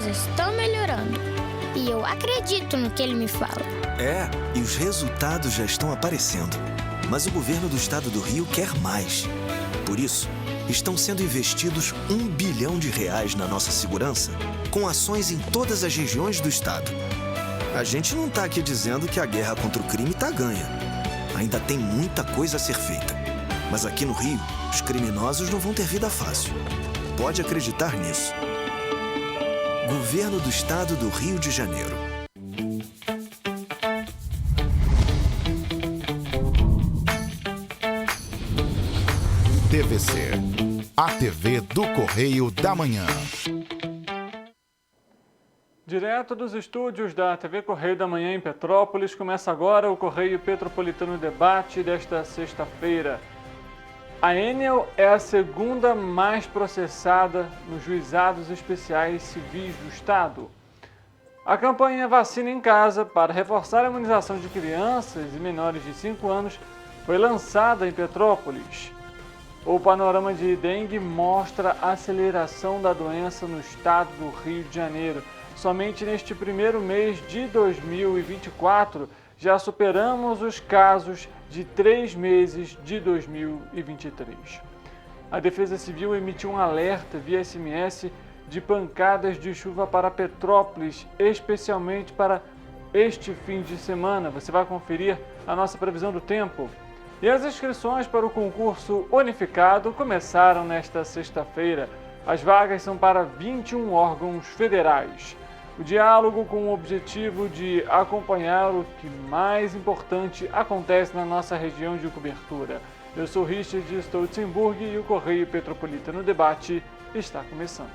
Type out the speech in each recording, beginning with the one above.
estão melhorando. E eu acredito no que ele me fala. E os resultados já estão aparecendo. Mas o governo do estado do Rio quer mais. Por isso, estão sendo investidos R$1 bilhão na nossa segurança, com ações em todas as regiões do estado. A gente não está aqui dizendo que a guerra contra o crime está ganha. Ainda tem muita coisa a ser feita. Mas aqui no Rio, os criminosos não vão ter vida fácil. Pode acreditar nisso. Governo do Estado do Rio de Janeiro. TVC, a TV do Correio da Manhã. Direto dos estúdios da TV Correio da Manhã em Petrópolis, começa agora o Correio Petropolitano Debate desta sexta-feira. A Enel é a segunda mais processada nos juizados especiais civis do Estado. A campanha Vacina em Casa, para reforçar a imunização de crianças e menores de 5 anos, foi lançada em Petrópolis. O panorama de dengue mostra a aceleração da doença no estado do Rio de Janeiro. Somente neste primeiro mês de 2024, já superamos os casos de 3 meses de 2023. A Defesa Civil emitiu um alerta via SMS de pancadas de chuva para Petrópolis, especialmente para este fim de semana. Você vai conferir a nossa previsão do tempo. E as inscrições para o concurso unificado começaram nesta sexta-feira. As vagas são para 21 órgãos federais. O diálogo com o objetivo de acompanhar o que mais importante acontece na nossa região de cobertura. Eu sou Richard Stolzenburg e o Correio Petropolitano Debate está começando.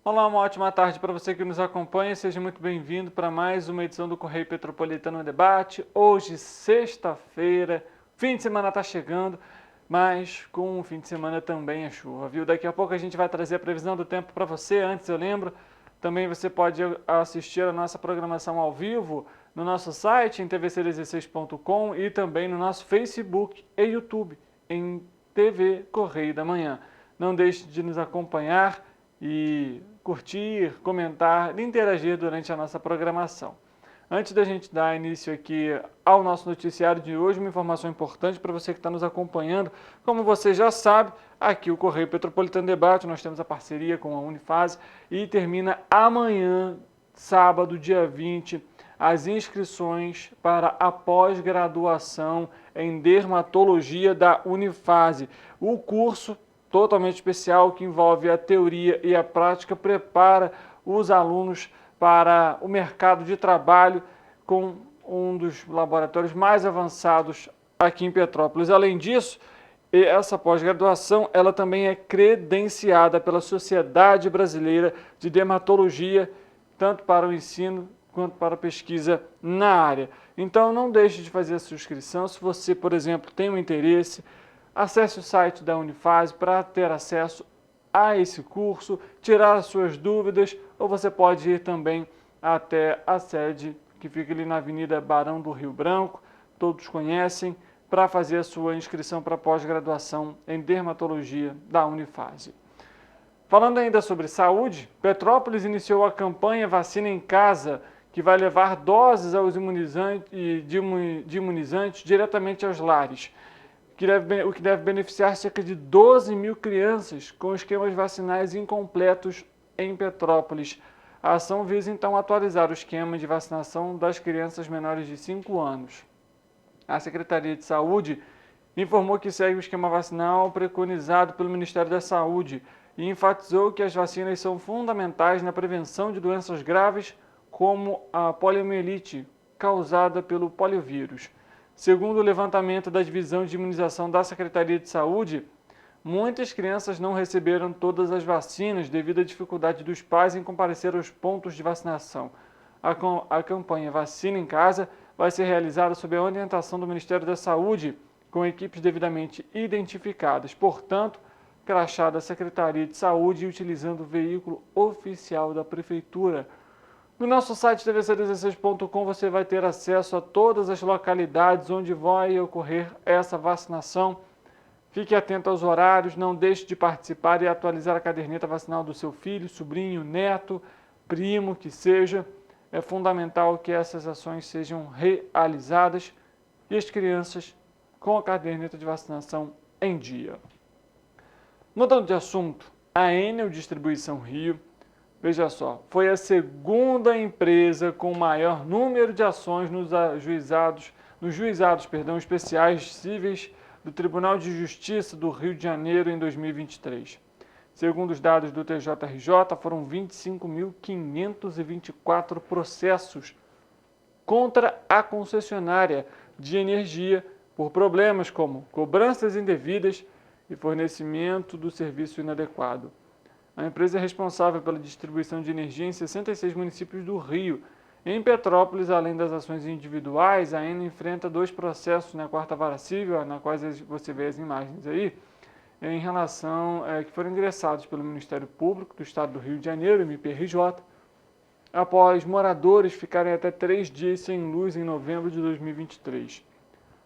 Olá, uma ótima tarde para você que nos acompanha. Seja muito bem-vindo para mais uma edição do Correio Petropolitano Debate. Hoje, sexta-feira, fim de semana está chegando, mas com o fim de semana também é chuva, viu? Daqui a pouco a gente vai trazer a previsão do tempo para você. Antes, eu lembro, também você pode assistir a nossa programação ao vivo no nosso site, em tvc16.com, e também no nosso Facebook e YouTube, em TV Correio da Manhã. Não deixe de nos acompanhar e curtir, comentar e interagir durante a nossa programação. Antes da gente dar início aqui ao nosso noticiário de hoje, uma informação importante para você que está nos acompanhando. Como você já sabe, aqui o Correio Petropolitano Debate, nós temos a parceria com a Unifase e termina amanhã, sábado, dia 20, as inscrições para a pós-graduação em dermatologia da Unifase. O curso totalmente especial que envolve a teoria e a prática, prepara os alunos para o mercado de trabalho com um dos laboratórios mais avançados aqui em Petrópolis. Além disso, essa pós-graduação ela também é credenciada pela Sociedade Brasileira de Dermatologia, tanto para o ensino quanto para a pesquisa na área. Então não deixe de fazer a sua inscrição. Se você, por exemplo, tem um interesse, acesse o site da Unifase para ter acesso a esse curso, tirar as suas dúvidas, ou você pode ir também até a sede que fica ali na Avenida Barão do Rio Branco, todos conhecem, para fazer a sua inscrição para pós-graduação em dermatologia da Unifase. Falando ainda sobre saúde, Petrópolis iniciou a campanha Vacina em Casa, que vai levar doses aos de imunizantes diretamente aos lares, o que deve beneficiar cerca de 12 mil crianças com esquemas vacinais incompletos em Petrópolis. A ação visa, então, atualizar o esquema de vacinação das crianças menores de 5 anos. A Secretaria de Saúde informou que segue o esquema vacinal preconizado pelo Ministério da Saúde e enfatizou que as vacinas são fundamentais na prevenção de doenças graves como a poliomielite, causada pelo poliovírus. Segundo o levantamento da Divisão de Imunização da Secretaria de Saúde, muitas crianças não receberam todas as vacinas devido à dificuldade dos pais em comparecer aos pontos de vacinação. A campanha Vacina em Casa vai ser realizada sob a orientação do Ministério da Saúde com equipes devidamente identificadas, portanto, crachá da Secretaria de Saúde e utilizando o veículo oficial da Prefeitura. No nosso site tvc16.com você vai ter acesso a todas as localidades onde vai ocorrer essa vacinação. Fique atento aos horários, não deixe de participar e atualizar a caderneta vacinal do seu filho, sobrinho, neto, primo, que seja. É fundamental que essas ações sejam realizadas e as crianças com a caderneta de vacinação em dia. Mudando de assunto, a Enel Distribuição Rio, veja só, foi a segunda empresa com maior número de ações nos juizados especiais cíveis do Tribunal de Justiça do Rio de Janeiro em 2023. Segundo os dados do TJRJ, foram 25.524 processos contra a concessionária de energia por problemas como cobranças indevidas e fornecimento do serviço inadequado. A empresa é responsável pela distribuição de energia em 66 municípios do Rio. Em Petrópolis, além das ações individuais, a Enel enfrenta 2 processos na quarta vara civil, na quais você vê as imagens aí, em relação que foram ingressados pelo Ministério Público do Estado do Rio de Janeiro, MPRJ, após moradores ficarem até 3 dias sem luz em novembro de 2023.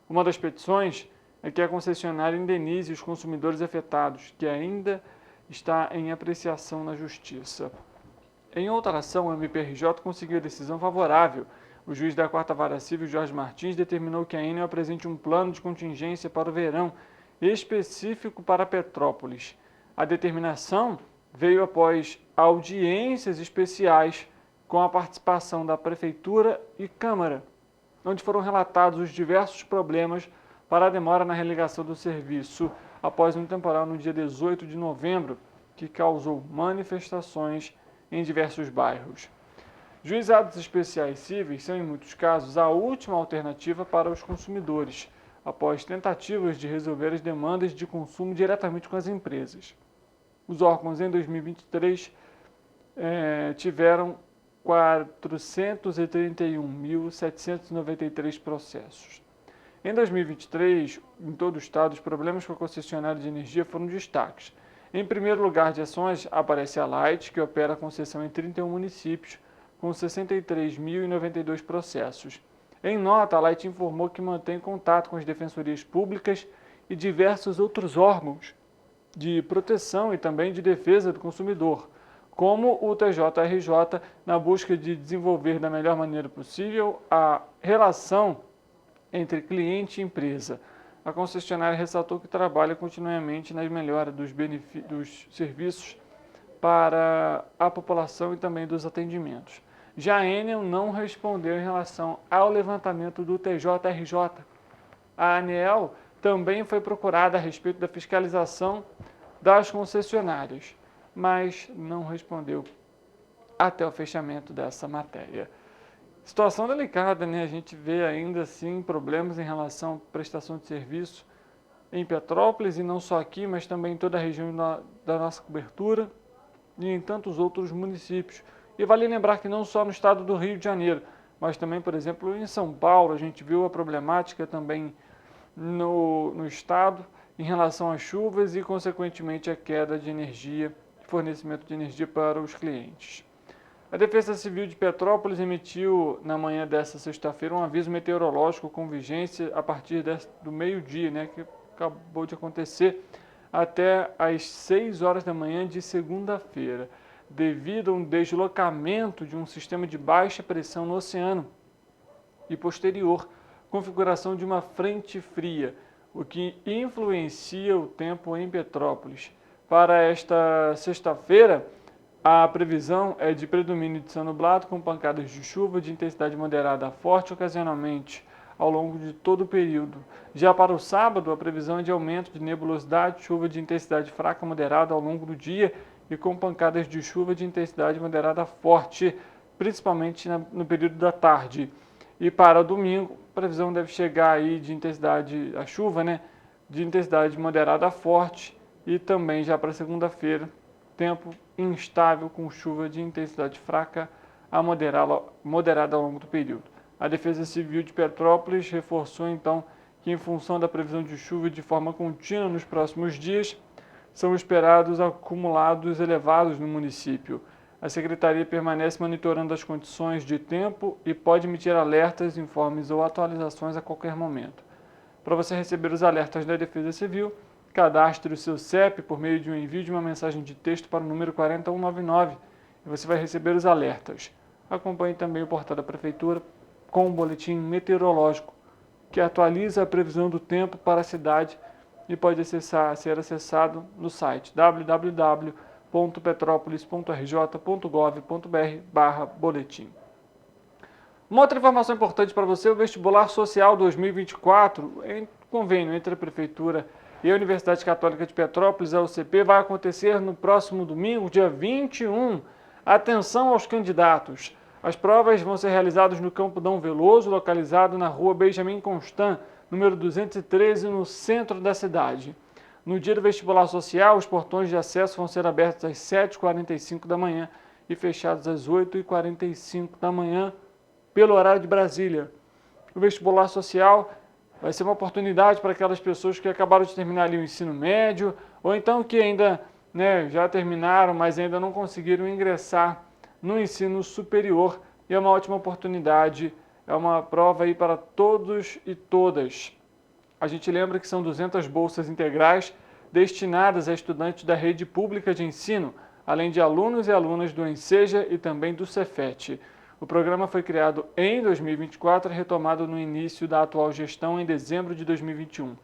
Uma das petições é que a concessionária indenize os consumidores afetados, que ainda está em apreciação na Justiça. Em outra ação, o MPRJ conseguiu a decisão favorável. O juiz da quarta vara civil, Jorge Martins, determinou que a Enel apresente um plano de contingência para o verão específico para Petrópolis. A determinação veio após audiências especiais com a participação da Prefeitura e Câmara, onde foram relatados os diversos problemas para a demora na religação do serviço após um temporal no dia 18 de novembro, que causou manifestações em diversos bairros. Juizados especiais cíveis são, em muitos casos, a última alternativa para os consumidores, após tentativas de resolver as demandas de consumo diretamente com as empresas. Os órgãos, em 2023, tiveram 431.793 processos. Em 2023, em todo o estado, os problemas com a concessionária de energia foram destaques. Em primeiro lugar de ações, aparece a Light, que opera a concessão em 31 municípios, com 63.092 processos. Em nota, a Light informou que mantém contato com as defensorias públicas e diversos outros órgãos de proteção e também de defesa do consumidor, como o TJRJ, na busca de desenvolver da melhor maneira possível a relação entre cliente e empresa. A concessionária ressaltou que trabalha continuamente na melhora dos serviços para a população e também dos atendimentos. Já a Enel não respondeu em relação ao levantamento do TJRJ. A ANEEL também foi procurada a respeito da fiscalização das concessionárias, mas não respondeu até o fechamento dessa matéria. Situação delicada, né? A gente vê ainda assim problemas em relação à prestação de serviço em Petrópolis, e não só aqui, mas também em toda a região da nossa cobertura e em tantos outros municípios. E vale lembrar que não só no estado do Rio de Janeiro, mas também, por exemplo, em São Paulo, a gente viu a problemática também no estado em relação às chuvas e, consequentemente, a queda de energia, fornecimento de energia para os clientes. A Defesa Civil de Petrópolis emitiu, na manhã desta sexta-feira, um aviso meteorológico com vigência a partir do meio-dia, né, que acabou de acontecer, até às 6 horas da manhã de segunda-feira, devido a um deslocamento de um sistema de baixa pressão no oceano e posterior configuração de uma frente fria, o que influencia o tempo em Petrópolis. Para esta sexta-feira, a previsão é de predomínio de céu nublado com pancadas de chuva de intensidade moderada a forte ocasionalmente ao longo de todo o período. Já para o sábado, a previsão é de aumento de nebulosidade, chuva de intensidade fraca a moderada ao longo do dia e com pancadas de chuva de intensidade moderada a forte, principalmente no período da tarde. E para o domingo, a previsão deve chegar aí de intensidade, a chuva, né, de intensidade moderada a forte, e também já para segunda-feira, tempo instável com chuva de intensidade fraca a moderada ao longo do período. A Defesa Civil de Petrópolis reforçou então que, em função da previsão de chuva de forma contínua nos próximos dias, são esperados acumulados elevados no município. A Secretaria permanece monitorando as condições de tempo e pode emitir alertas, informes ou atualizações a qualquer momento. Para você receber os alertas da Defesa Civil, cadastre o seu CEP por meio de um envio de uma mensagem de texto para o número 40199 e você vai receber os alertas. Acompanhe também o portal da Prefeitura com um boletim meteorológico que atualiza a previsão do tempo para a cidade e pode ser acessado no site www.petropolis.rj.gov.br/boletim. Uma outra informação importante para você, o Vestibular Social 2024, em convênio entre a Prefeitura e a Universidade Católica de Petrópolis, a UCP, vai acontecer no próximo domingo, dia 21. Atenção aos candidatos! As provas vão ser realizadas no Campo Dom Veloso, localizado na rua Benjamin Constant, número 213, no centro da cidade. No dia do vestibular social, os portões de acesso vão ser abertos às 7h45 da manhã e fechados às 8h45 da manhã, pelo horário de Brasília. O vestibular social vai ser uma oportunidade para aquelas pessoas que acabaram de terminar ali o ensino médio, ou então que ainda já terminaram, mas ainda não conseguiram ingressar no ensino superior. E é uma ótima oportunidade, é uma prova aí para todos e todas. A gente lembra que são 200 bolsas integrais destinadas a estudantes da rede pública de ensino, além de alunos e alunas do Enseja e também do Cefet. O programa foi criado em 2024 e retomado no início da atual gestão em dezembro de 2021.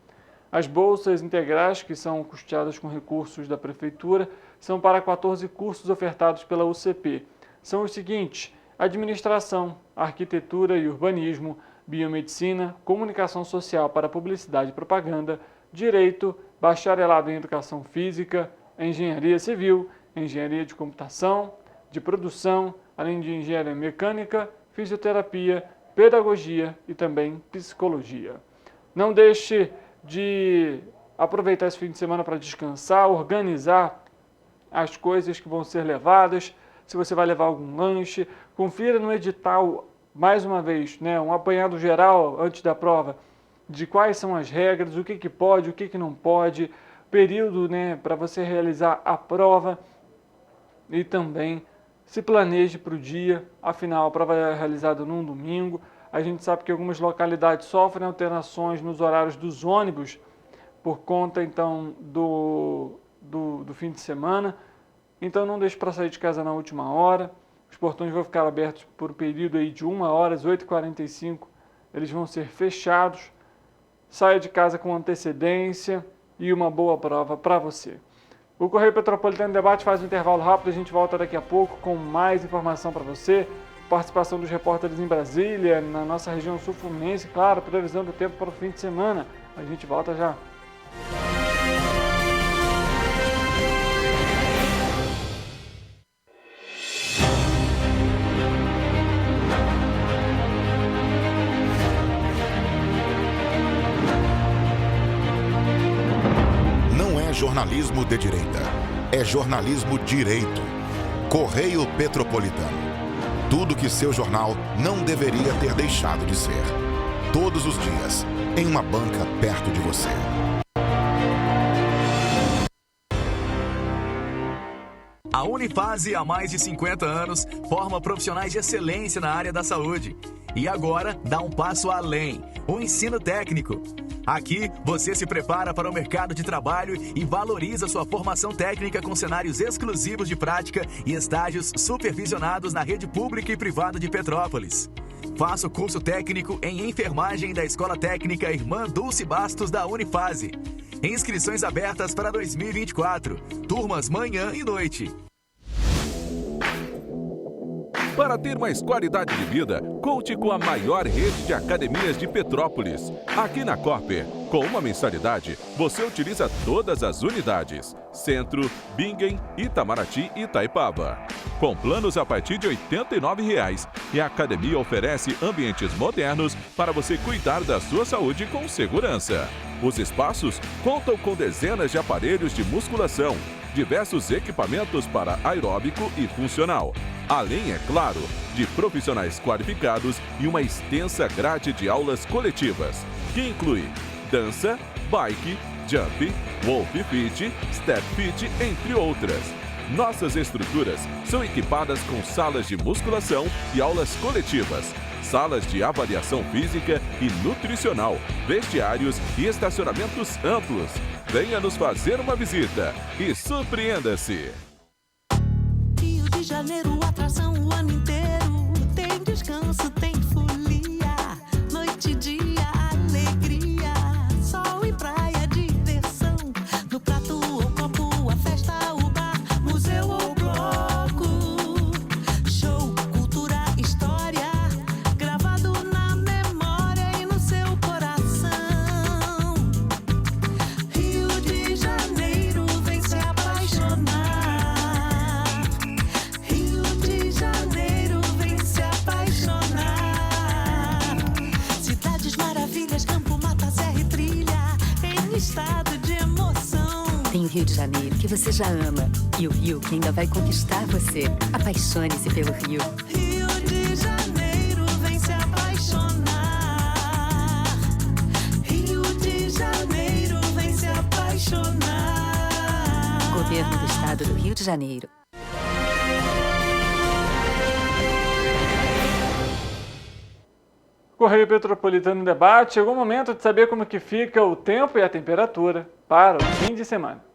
As bolsas integrais, que são custeadas com recursos da Prefeitura, são para 14 cursos ofertados pela UCP. São os seguintes: Administração, Arquitetura e Urbanismo, Biomedicina, Comunicação Social para Publicidade e Propaganda, Direito, Bacharelado em Educação Física, Engenharia Civil, Engenharia de Computação, de Produção, além de Engenharia Mecânica, Fisioterapia, Pedagogia e também Psicologia. Não deixe de aproveitar esse fim de semana para descansar, organizar as coisas que vão ser levadas, se você vai levar algum lanche, confira no edital, mais uma vez, um apanhado geral antes da prova, de quais são as regras, o que pode, o que não pode, período para você realizar a prova e também se planeje para o dia. Afinal, a prova é realizada num domingo. A gente sabe que algumas localidades sofrem alterações nos horários dos ônibus por conta, então, do fim de semana. Então, não deixe para sair de casa na última hora. Os portões vão ficar abertos por um período aí de 1 hora, às 8h45. Eles vão ser fechados. Saia de casa com antecedência e uma boa prova para você. O Correio Petropolitano Debate faz um intervalo rápido, a gente volta daqui a pouco com mais informação para você. Participação dos repórteres em Brasília, na nossa região sul-fluminense, claro, previsão do tempo para o fim de semana. A gente volta já. Jornalismo de direita. É jornalismo direito. Correio Petropolitano. Tudo que seu jornal não deveria ter deixado de ser. Todos os dias, em uma banca perto de você. A Unifase, há mais de 50 anos, forma profissionais de excelência na área da saúde. E agora dá um passo além, o ensino técnico. Aqui, você se prepara para o mercado de trabalho e valoriza sua formação técnica com cenários exclusivos de prática e estágios supervisionados na rede pública e privada de Petrópolis. Faça o curso técnico em enfermagem da Escola Técnica Irmã Dulce Bastos da Unifase. Inscrições abertas para 2024. Turmas manhã e noite. Para ter mais qualidade de vida, conte com a maior rede de academias de Petrópolis. Aqui na Copper, com uma mensalidade, você utiliza todas as unidades: Centro, Bingen, Itamaraty e Itaipava. Com planos a partir de R$ 89,00, e a academia oferece ambientes modernos para você cuidar da sua saúde com segurança. Os espaços contam com dezenas de aparelhos de musculação, diversos equipamentos para aeróbico e funcional, além, é claro, de profissionais qualificados e uma extensa grade de aulas coletivas, que inclui dança, bike, jump, wolf fit, step fit, entre outras. Nossas estruturas são equipadas com salas de musculação e aulas coletivas, salas de avaliação física e nutricional, vestiários e estacionamentos amplos. Venha nos fazer uma visita e surpreenda-se! Rio de Janeiro, atração o ano inteiro. Tem descanso, tem folia, noite e dia, alegria, sol e praia, diversão. No prato ou copo, a festa, o bar, museu ou bloco. Show, cultura, história, gravado na memória e no seu coração. Rio de Janeiro, vem se apaixonar. Rio de Janeiro, vem se apaixonar. Cidades maravilhas, campo, mata, serra e trilha, em estado de emoção. Tem o Rio de Janeiro, que você já ama, e o Rio, que ainda vai conquistar você. Apaixone-se pelo Rio. Rio de Janeiro, vem se apaixonar. Rio de Janeiro, vem se apaixonar. Governo do Estado do Rio de Janeiro. Correio Petropolitano em Debate. Chegou o momento de saber como que fica o tempo e a temperatura para o fim de semana.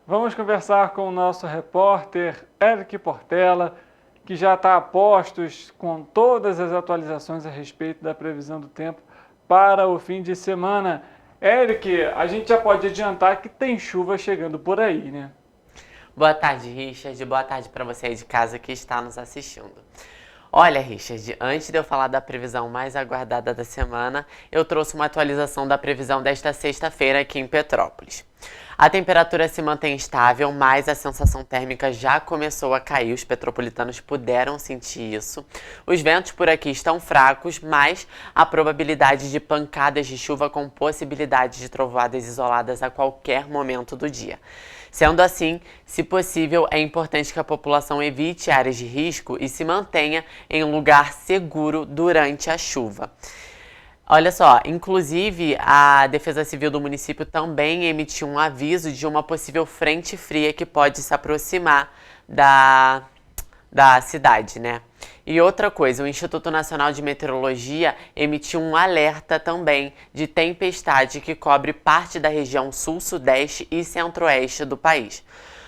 Vamos conversar com o nosso repórter Eric Portela, que já está a postos com todas as atualizações a respeito da previsão do tempo para o fim de semana. Eric, a gente já pode adiantar que tem chuva chegando por aí, né? Boa tarde, Richard. Boa tarde para você aí de casa que está nos assistindo. Olha, Richard, antes de eu falar da previsão mais aguardada da semana, eu trouxe uma atualização da previsão desta sexta-feira aqui em Petrópolis. A temperatura se mantém estável, mas a sensação térmica já começou a cair. Os petropolitanos puderam sentir isso. Os ventos por aqui estão fracos, mas a probabilidade de pancadas de chuva com possibilidade de trovoadas isoladas a qualquer momento do dia. Sendo assim, se possível, é importante que a população evite áreas de risco e se mantenha em um lugar seguro durante a chuva. Olha só, inclusive a Defesa Civil do município também emitiu um aviso de uma possível frente fria que pode se aproximar da cidade, né? E outra coisa, o Instituto Nacional de Meteorologia emitiu um alerta também de tempestade que cobre parte da região sul, sudeste e centro-oeste do país.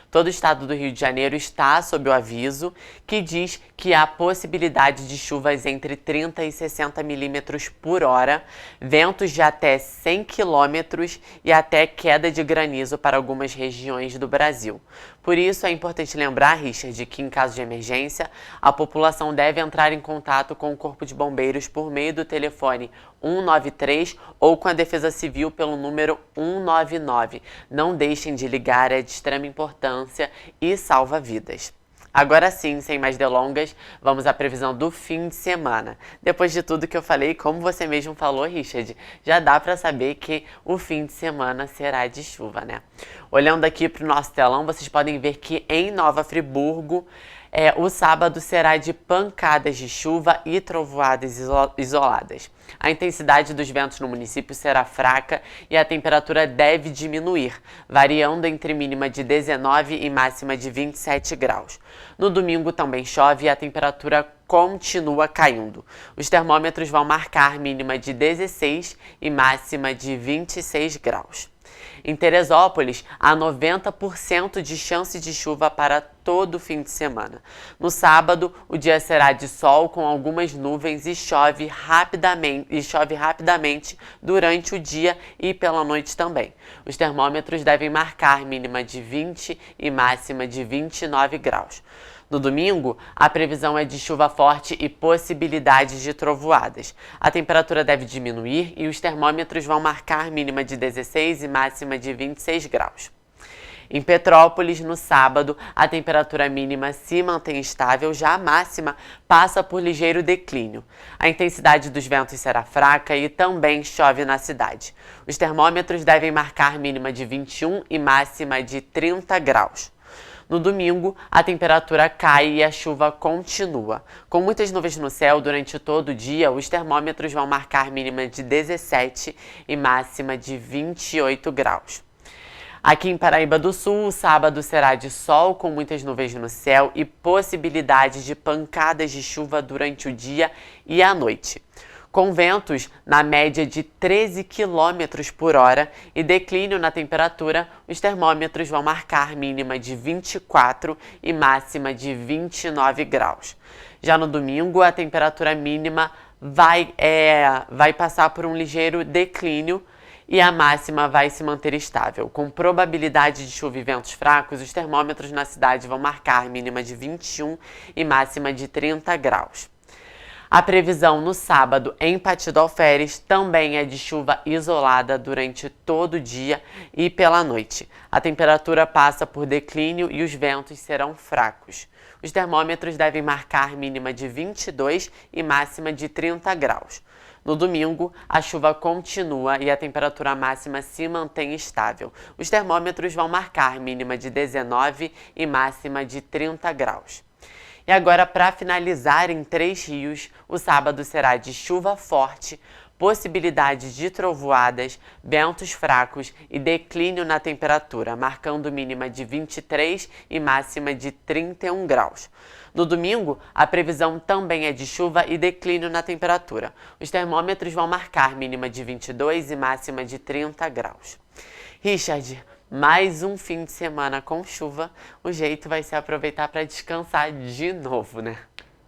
Todo o estado do Rio de Janeiro está sob o aviso, que diz que há possibilidade de chuvas entre 30 e 60 milímetros por hora, ventos de até 100 quilômetros e até queda de granizo para algumas regiões do Brasil. Por isso, é importante lembrar, Richard, que em caso de emergência, a população deve entrar em contato com o Corpo de Bombeiros por meio do telefone 193 ou com a Defesa Civil pelo número 199. Não deixem de ligar, é de extrema importância e salva vidas. Agora sim, sem mais delongas, vamos à previsão do fim de semana. Depois de tudo que eu falei, como você mesmo falou, Richard, já dá para saber que o fim de semana será de chuva, né? Olhando aqui para o nosso telão, vocês podem ver que em Nova Friburgo, o sábado será de pancadas de chuva e trovoadas isoladas. A intensidade dos ventos no município será fraca e a temperatura deve diminuir, variando entre mínima de 19 e máxima de 27 graus. No domingo também chove e a temperatura continua caindo. Os termômetros vão marcar mínima de 16 e máxima de 26 graus. Em Teresópolis, há 90% de chance de chuva para todo o fim de semana. No sábado, o dia será de sol com algumas nuvens e chove rapidamente durante o dia e pela noite também. Os termômetros devem marcar mínima de 20 e máxima de 29 graus. No domingo, a previsão é de chuva forte e possibilidade de trovoadas. A temperatura deve diminuir e os termômetros vão marcar mínima de 16 e máxima de 26 graus. Em Petrópolis, no sábado, a temperatura mínima se mantém estável, já a máxima passa por ligeiro declínio. A intensidade dos ventos será fraca e também chove na cidade. Os termômetros devem marcar mínima de 21 e máxima de 30 graus. No domingo, a temperatura cai e a chuva continua. Com muitas nuvens no céu durante todo o dia, os termômetros vão marcar mínima de 17 e máxima de 28 graus. Aqui em Paraíba do Sul, o sábado será de sol com muitas nuvens no céu e possibilidade de pancadas de chuva durante o dia e a noite. Com ventos na média de 13 km por hora e declínio na temperatura, os termômetros vão marcar mínima de 24 e máxima de 29 graus. Já no domingo, a temperatura mínima vai passar por um ligeiro declínio e a máxima vai se manter estável. Com probabilidade de chuva e ventos fracos, os termômetros na cidade vão marcar mínima de 21 e máxima de 30 graus. A previsão no sábado em Pati do Alferes também é de chuva isolada durante todo o dia e pela noite. A temperatura passa por declínio e os ventos serão fracos. Os termômetros devem marcar mínima de 22 e máxima de 30 graus. No domingo, a chuva continua e a temperatura máxima se mantém estável. Os termômetros vão marcar mínima de 19 e máxima de 30 graus. E agora, para finalizar em Três Rios, o sábado será de chuva forte, possibilidade de trovoadas, ventos fracos e declínio na temperatura, marcando mínima de 23 e máxima de 31 graus. No domingo, a previsão também é de chuva e declínio na temperatura. Os termômetros vão marcar mínima de 22 e máxima de 30 graus. Richard, mais um fim de semana com chuva, o jeito vai ser aproveitar para descansar de novo, né?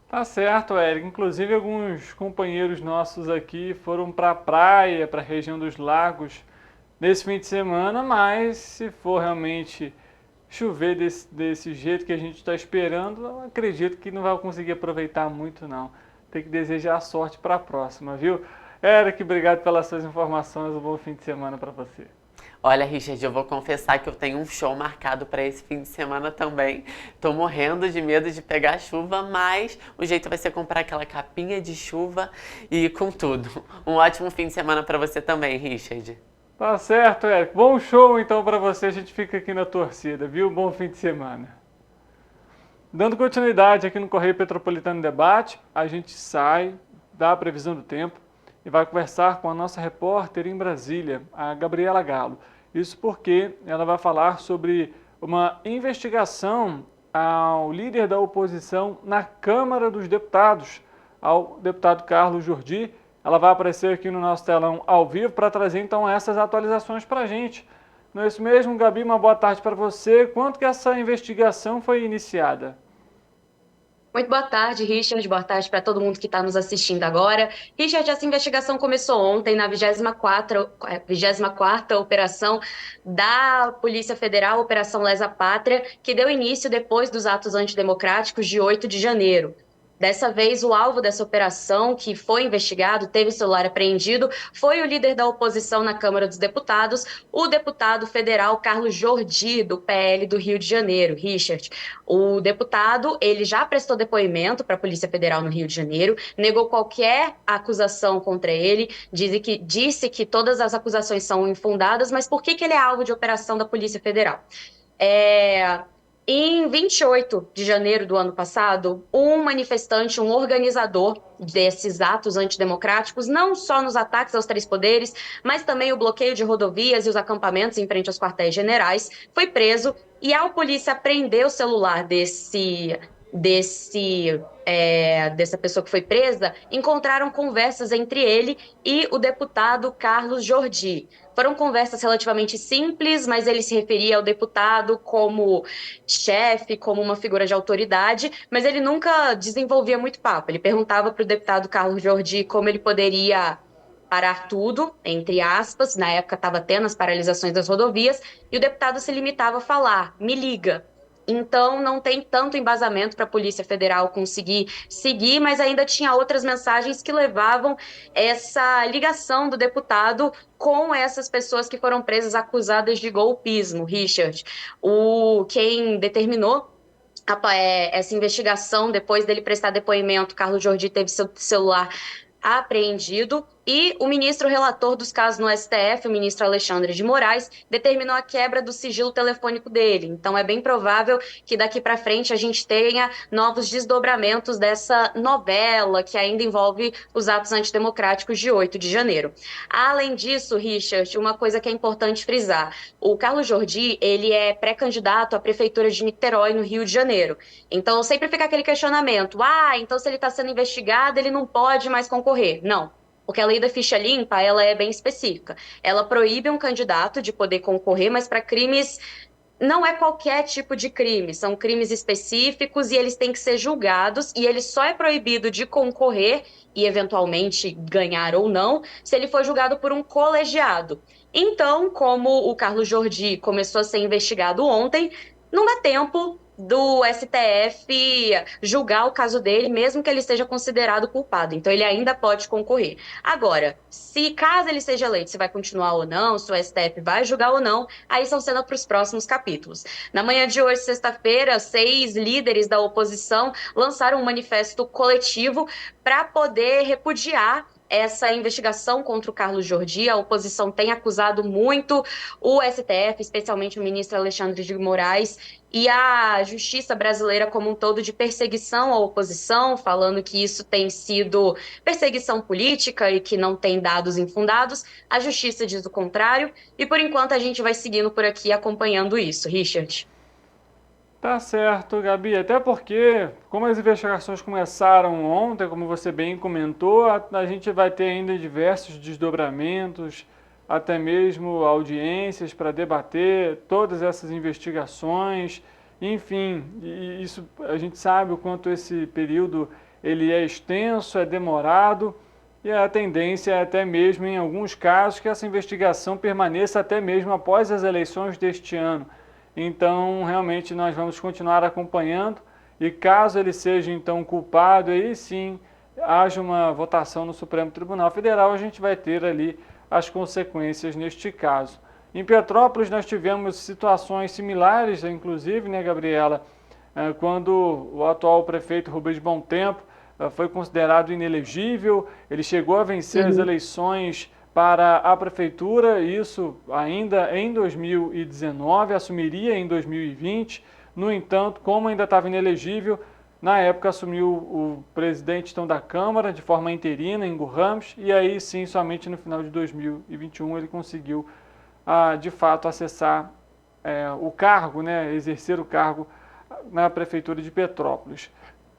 Tá certo, Érico. Inclusive, alguns companheiros nossos aqui foram para a praia, para a região dos lagos, nesse fim de semana, mas se for realmente chover desse jeito que a gente está esperando, eu acredito que não vai conseguir aproveitar muito, não. Tem que desejar sorte para a próxima, viu? Érico, obrigado pelas suas informações. Um bom fim de semana para você. Olha, Richard, eu vou confessar que eu tenho um show marcado para esse fim de semana também. Tô morrendo de medo de pegar chuva, mas o jeito vai ser comprar aquela capinha de chuva e com tudo. Um ótimo fim de semana para você também, Richard. Tá certo, Érico. Bom show então para você. A gente fica aqui na torcida, viu? Bom fim de semana. Dando continuidade aqui no Correio Petropolitano Debate, a gente sai da previsão do tempo e vai conversar com a nossa repórter em Brasília, a Gabriela Galo. Isso porque ela vai falar sobre uma investigação ao líder da oposição na Câmara dos Deputados, ao deputado Carlos Jordi. Ela vai aparecer aqui no nosso telão ao vivo para trazer então essas atualizações para a gente. Não é isso mesmo, Gabi? Uma boa tarde para você. Quanto que essa investigação foi iniciada? Muito boa tarde, Richard. Boa tarde para todo mundo que está nos assistindo agora. Richard, essa investigação começou ontem na 24ª operação da Polícia Federal, Operação Lesa Pátria, que deu início depois dos atos antidemocráticos de 8 de janeiro. Dessa vez, o alvo dessa operação, que foi investigado, teve o celular apreendido, foi o líder da oposição na Câmara dos Deputados, o deputado federal Carlos Jordi, do PL do Rio de Janeiro. Richard, o deputado, ele já prestou depoimento para a Polícia Federal no Rio de Janeiro, negou qualquer acusação contra ele, disse que todas as acusações são infundadas, mas por que ele é alvo de operação da Polícia Federal? Em 28 de janeiro do ano passado, um manifestante, um organizador desses atos antidemocráticos, não só nos ataques aos três poderes, mas também o bloqueio de rodovias e os acampamentos em frente aos quartéis generais, foi preso e ao polícia apreender o celular dessa pessoa que foi presa, encontraram conversas entre ele e o deputado Carlos Jordi. Foram conversas relativamente simples, mas ele se referia ao deputado como chefe, como uma figura de autoridade, mas ele nunca desenvolvia muito papo. Ele perguntava para o deputado Carlos Jordi como ele poderia parar tudo, entre aspas, na época estava tendo as paralisações das rodovias, e o deputado se limitava a falar, me liga. Então, não tem tanto embasamento para a Polícia Federal conseguir seguir, mas ainda tinha outras mensagens que levavam essa ligação do deputado com essas pessoas que foram presas acusadas de golpismo, Richard. Quem determinou essa investigação, depois dele prestar depoimento, Carlos Jordi teve seu celular apreendido e o ministro relator dos casos no STF, o ministro Alexandre de Moraes, determinou a quebra do sigilo telefônico dele. Então é bem provável que daqui para frente a gente tenha novos desdobramentos dessa novela que ainda envolve os atos antidemocráticos de 8 de janeiro. Além disso, Richard, uma coisa que é importante frisar, o Carlos Jordi, ele é pré-candidato à prefeitura de Niterói, no Rio de Janeiro. Então sempre fica aquele questionamento, então se ele está sendo investigado, ele não pode mais concorrer. Não. Porque a lei da ficha limpa, ela é bem específica. Ela proíbe um candidato de poder concorrer, mas para crimes, não é qualquer tipo de crime, são crimes específicos e eles têm que ser julgados e ele só é proibido de concorrer e eventualmente ganhar ou não, se ele for julgado por um colegiado. Então, como o Carlos Jordi começou a ser investigado ontem, não dá tempo do STF julgar o caso dele, mesmo que ele seja considerado culpado. Então, ele ainda pode concorrer. Agora, caso ele seja eleito, se vai continuar ou não, se o STF vai julgar ou não, aí são cenas para os próximos capítulos. Na manhã de hoje, sexta-feira, 6 líderes da oposição lançaram um manifesto coletivo para poder repudiar essa investigação contra o Carlos Jordi. A oposição tem acusado muito o STF, especialmente o ministro Alexandre de Moraes, e a justiça brasileira como um todo de perseguição à oposição, falando que isso tem sido perseguição política e que não tem dados infundados. A justiça diz o contrário e, por enquanto, a gente vai seguindo por aqui acompanhando isso. Richard. Tá certo, Gabi, até porque, como as investigações começaram ontem, como você bem comentou, a gente vai ter ainda diversos desdobramentos, até mesmo audiências para debater todas essas investigações, enfim, e isso a gente sabe o quanto esse período ele é extenso, é demorado, e a tendência é até mesmo, em alguns casos, que essa investigação permaneça até mesmo após as eleições deste ano. Então, realmente, nós vamos continuar acompanhando e caso ele seja, então, culpado, aí sim, haja uma votação no Supremo Tribunal Federal, a gente vai ter ali as consequências neste caso. Em Petrópolis, nós tivemos situações similares, inclusive, né, Gabriela, quando o atual prefeito Rubens Bom Tempo foi considerado inelegível, ele chegou a vencer as eleições para a prefeitura, isso ainda em 2019, assumiria em 2020. No entanto, como ainda estava inelegível, na época assumiu o presidente então, da Câmara de forma interina, Ingo Ramos, e aí sim, somente no final de 2021 ele conseguiu de fato acessar o cargo, né, exercer o cargo na prefeitura de Petrópolis.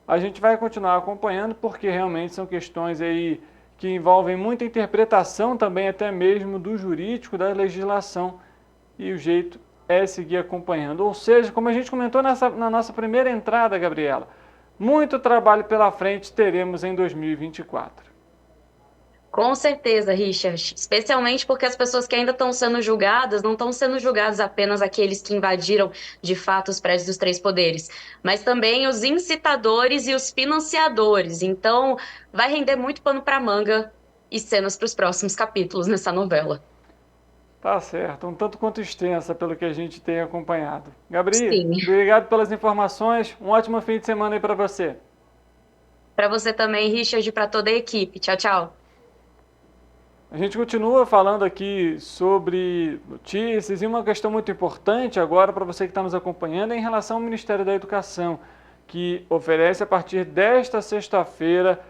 A gente vai continuar acompanhando porque realmente são questões aí que envolvem muita interpretação também até mesmo do jurídico, da legislação, e o jeito é seguir acompanhando. Ou seja, como a gente comentou na nossa primeira entrada, Gabriela, muito trabalho pela frente teremos em 2024. Com certeza, Richard, especialmente porque as pessoas que ainda estão sendo julgadas não estão sendo julgadas apenas aqueles que invadiram de fato os prédios dos 3 poderes, mas também os incitadores e os financiadores. Então, vai render muito pano para manga e cenas para os próximos capítulos nessa novela. Tá certo, um tanto quanto extensa pelo que a gente tem acompanhado. Gabriela, obrigado pelas informações, um ótimo fim de semana aí para você. Para você também, Richard, e para toda a equipe. Tchau, tchau. A gente continua falando aqui sobre notícias e uma questão muito importante agora para você que está nos acompanhando é em relação ao Ministério da Educação, que oferece a partir desta sexta-feira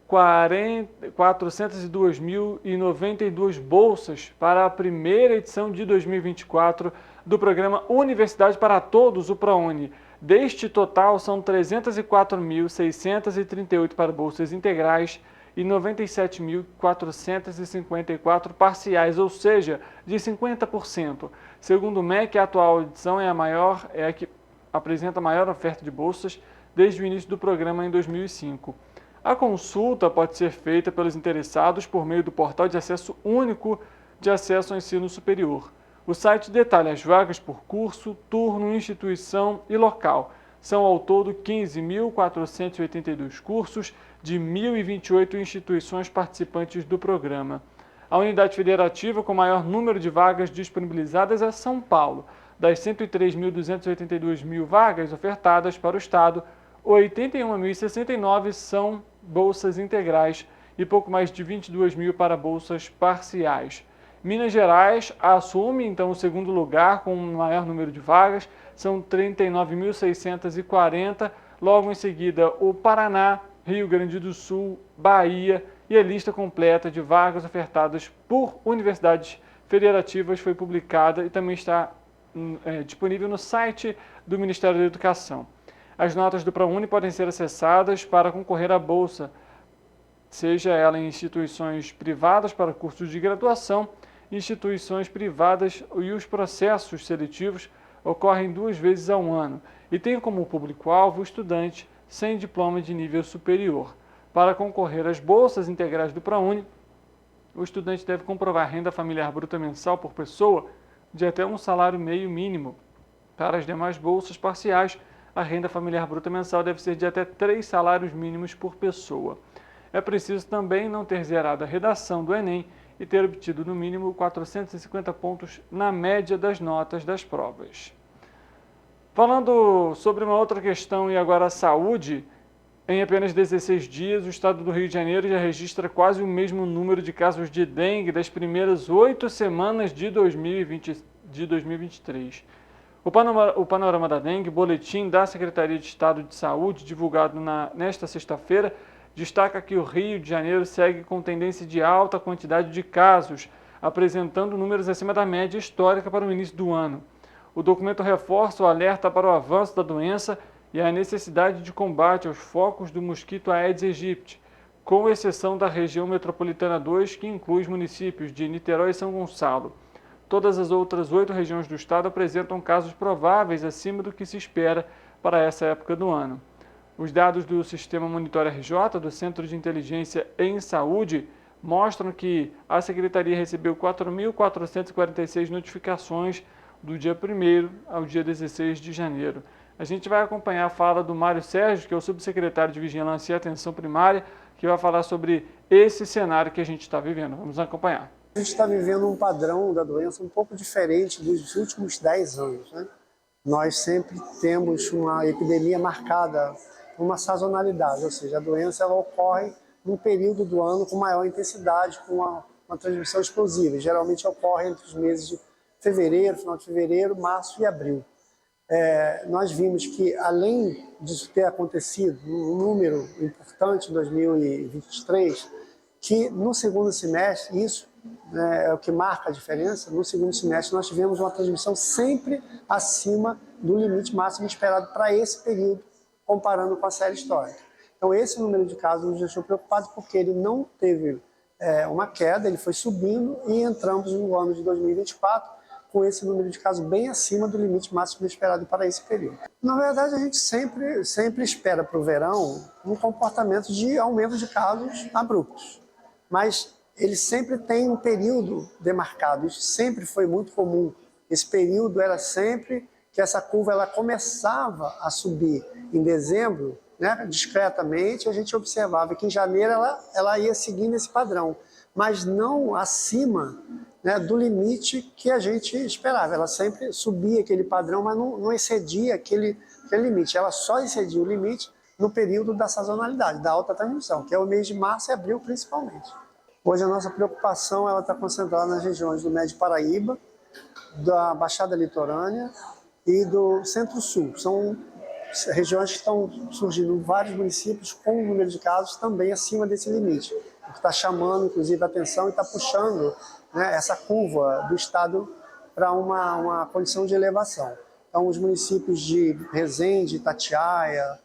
402.092 bolsas para a primeira edição de 2024 do programa Universidade para Todos, o ProUni. Deste total, são 304.638 para bolsas integrais e 97.454 parciais, ou seja, de 50%. Segundo o MEC, a atual edição é a que apresenta a maior oferta de bolsas desde o início do programa em 2005. A consulta pode ser feita pelos interessados por meio do portal de acesso único de acesso ao ensino superior. O site detalha as vagas por curso, turno, instituição e local. São ao todo 15.482 cursos de 1.028 instituições participantes do programa. A unidade federativa com maior número de vagas disponibilizadas é São Paulo. Das 103.282 vagas ofertadas para o Estado, 81.069 são bolsas integrais e pouco mais de 22 mil para bolsas parciais. Minas Gerais assume, então, o segundo lugar com o maior número de vagas, são 39.640. Logo em seguida, o Paraná, Rio Grande do Sul, Bahia, e a lista completa de vagas ofertadas por universidades federativas foi publicada e também está disponível no site do Ministério da Educação. As notas do ProUni podem ser acessadas para concorrer à bolsa, seja ela em instituições privadas para cursos de graduação, instituições privadas, e os processos seletivos ocorrem 2 vezes ao ano e tem como público-alvo o estudante sem diploma de nível superior. Para concorrer às bolsas integrais do ProUni, o estudante deve comprovar renda familiar bruta mensal por pessoa de até um salário meio mínimo. Para as demais bolsas parciais, a renda familiar bruta mensal deve ser de até 3 salários mínimos por pessoa. É preciso também não ter zerado a redação do Enem e ter obtido no mínimo 450 pontos na média das notas das provas. Falando sobre uma outra questão e agora a saúde, em apenas 16 dias, o estado do Rio de Janeiro já registra quase o mesmo número de casos de dengue das primeiras 8 semanas de 2023. O panorama da dengue, boletim da Secretaria de Estado de Saúde, divulgado nesta sexta-feira, destaca que o Rio de Janeiro segue com tendência de alta quantidade de casos, apresentando números acima da média histórica para o início do ano. O documento reforça o alerta para o avanço da doença e a necessidade de combate aos focos do mosquito Aedes aegypti, com exceção da região metropolitana 2, que inclui os municípios de Niterói e São Gonçalo. Todas as outras 8 regiões do estado apresentam casos prováveis acima do que se espera para essa época do ano. Os dados do Sistema Monitor RJ, do Centro de Inteligência em Saúde, mostram que a Secretaria recebeu 4.446 notificações do dia 1º ao dia 16 de janeiro. A gente vai acompanhar a fala do Mário Sérgio, que é o subsecretário de Vigilância e Atenção Primária, que vai falar sobre esse cenário que a gente está vivendo. Vamos acompanhar. A gente está vivendo um padrão da doença um pouco diferente dos últimos 10 anos, né? Nós sempre temos uma epidemia marcada por uma sazonalidade, ou seja, a doença ela ocorre num período do ano com maior intensidade, com uma transmissão explosiva. Geralmente ocorre entre os meses de fevereiro, final de fevereiro, março e abril. Nós vimos que, além disso ter acontecido um número importante em 2023, que no segundo semestre, isso é o que marca a diferença, no segundo semestre nós tivemos uma transmissão sempre acima do limite máximo esperado para esse período, comparando com a série histórica. Então esse número de casos nos deixou preocupados porque ele não teve uma queda, ele foi subindo e entramos no ano de 2024 com esse número de casos bem acima do limite máximo esperado para esse período. Na verdade, a gente sempre espera para o verão um comportamento de aumento de casos abruptos, mas ele sempre tem um período demarcado, isso sempre foi muito comum. Esse período era sempre que essa curva ela começava a subir em dezembro, né, discretamente, a gente observava que em janeiro ela ia seguindo esse padrão, mas não acima, né, do limite que a gente esperava. Ela sempre subia aquele padrão, mas não excedia aquele limite. Ela só excedia o limite no período da sazonalidade, da alta transmissão, que é o mês de março e abril principalmente. Hoje a nossa preocupação está concentrada nas regiões do Médio Paraíba, da Baixada Litorânea e do Centro-Sul. São regiões que estão surgindo em vários municípios com um número de casos também acima desse limite, o que está chamando, inclusive, a atenção e está puxando, né, essa curva do estado para uma condição de elevação. Então, os municípios de Resende, Itatiaia,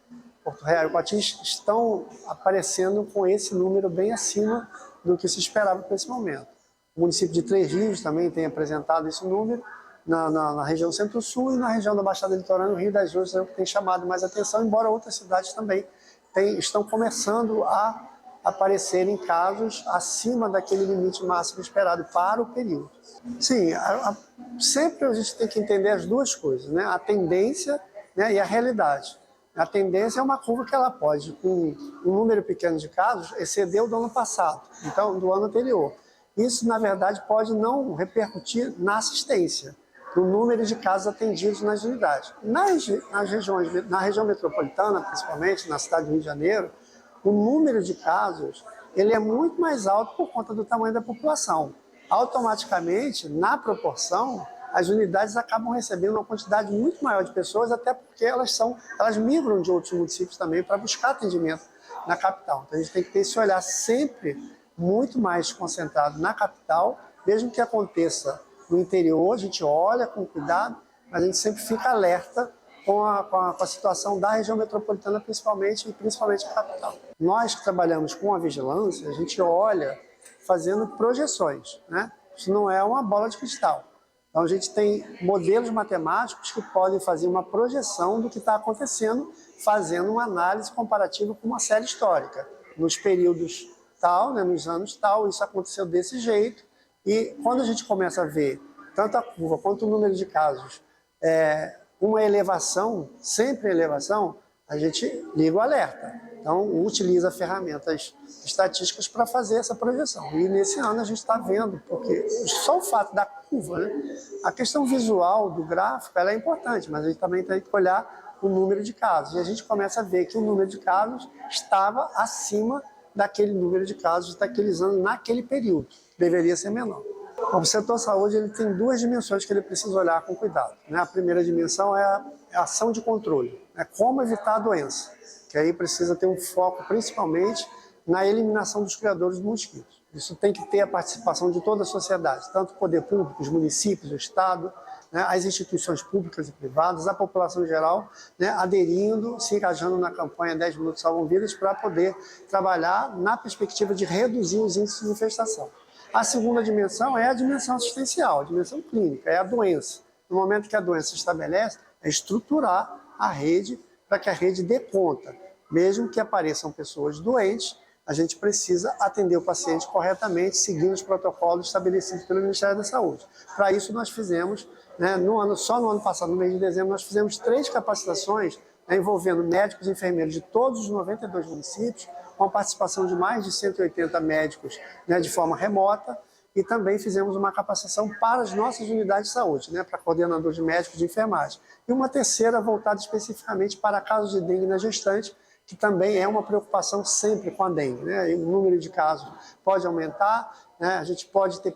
Porto Real e Coatis estão aparecendo com esse número bem acima do que se esperava para esse momento. O município de Três Rios também tem apresentado esse número, na região Centro-Sul e na região da Baixada Litorânea, o Rio das Ostras é o que tem chamado mais atenção, embora outras cidades também estão começando a aparecerem casos acima daquele limite máximo esperado para o período. Sim, sempre a gente tem que entender as duas coisas, né? A tendência, né, e a realidade. A tendência é uma curva que ela pode, com um número pequeno de casos, exceder o do ano passado, então do ano anterior. Isso, na verdade, pode não repercutir na assistência, no número de casos atendidos nas unidades. Na região metropolitana, principalmente, na cidade do Rio de Janeiro, o número de casos ele é muito mais alto por conta do tamanho da população. Automaticamente, na proporção, as unidades acabam recebendo uma quantidade muito maior de pessoas, até porque elas migram de outros municípios também para buscar atendimento na capital. Então a gente tem que ter esse olhar sempre muito mais concentrado na capital, mesmo que aconteça no interior, a gente olha com cuidado, mas a gente sempre fica alerta com a situação da região metropolitana, principalmente a capital. Nós que trabalhamos com a vigilância, a gente olha fazendo projeções, né? Isso não é uma bola de cristal. Então a gente tem modelos matemáticos que podem fazer uma projeção do que está acontecendo, fazendo uma análise comparativa com uma série histórica. Nos períodos tal, né, nos anos tal, isso aconteceu desse jeito. E quando a gente começa a ver tanto a curva quanto o número de casos, uma elevação, sempre elevação, a gente liga o alerta. Então, utiliza ferramentas estatísticas para fazer essa projeção. E nesse ano a gente está vendo, porque só o fato da curva, né? A questão visual do gráfico ela é importante, mas a gente também tem que olhar o número de casos. E a gente começa a ver que o número de casos estava acima daquele número de casos daqueles anos naquele período. Deveria ser menor. O setor saúde ele tem duas dimensões que ele precisa olhar com cuidado, né? A primeira dimensão é a ação de controle, né? Como evitar a doença, que aí precisa ter um foco principalmente na eliminação dos criadores do mosquito. Isso tem que ter a participação de toda a sociedade, tanto o poder público, os municípios, o Estado, né? As instituições públicas e privadas, a população em geral, né? Aderindo, se engajando na campanha 10 Minutos Salvam Vidas para poder trabalhar na perspectiva de reduzir os índices de infestação. A segunda dimensão é a dimensão assistencial, a dimensão clínica, é a doença. No momento que a doença se estabelece, é estruturar a rede para que a rede dê conta. Mesmo que apareçam pessoas doentes, a gente precisa atender o paciente corretamente, seguindo os protocolos estabelecidos pelo Ministério da Saúde. Para isso, nós fizemos, né, só no ano passado, no mês de dezembro, nós fizemos 3 capacitações, né, envolvendo médicos e enfermeiros de todos os 92 municípios, com a participação de mais de 180 médicos, né, de forma remota, e também fizemos uma capacitação para as nossas unidades de saúde, né, para coordenadores de médicos de enfermagem. E uma terceira voltada especificamente para casos de dengue na gestante, que também é uma preocupação sempre com a dengue, né? E o número de casos pode aumentar, né? A gente pode ter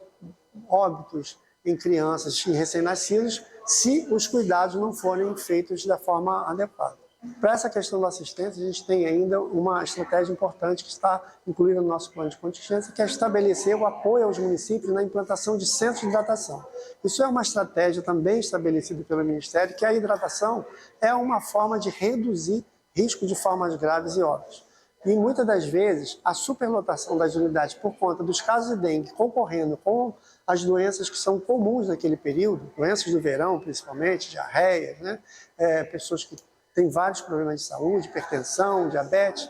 óbitos em crianças e recém-nascidos se os cuidados não forem feitos da forma adequada. Para essa questão da assistência, a gente tem ainda uma estratégia importante que está incluída no nosso plano de contingência, que é estabelecer o apoio aos municípios na implantação de centros de hidratação. Isso é uma estratégia também estabelecida pelo Ministério, que a hidratação é uma forma de reduzir risco de formas graves e óbitos. E muitas das vezes, a superlotação das unidades por conta dos casos de dengue concorrendo com as doenças que são comuns naquele período, doenças do verão principalmente, diarreias, né? Pessoas que têm vários problemas de saúde, hipertensão, diabetes,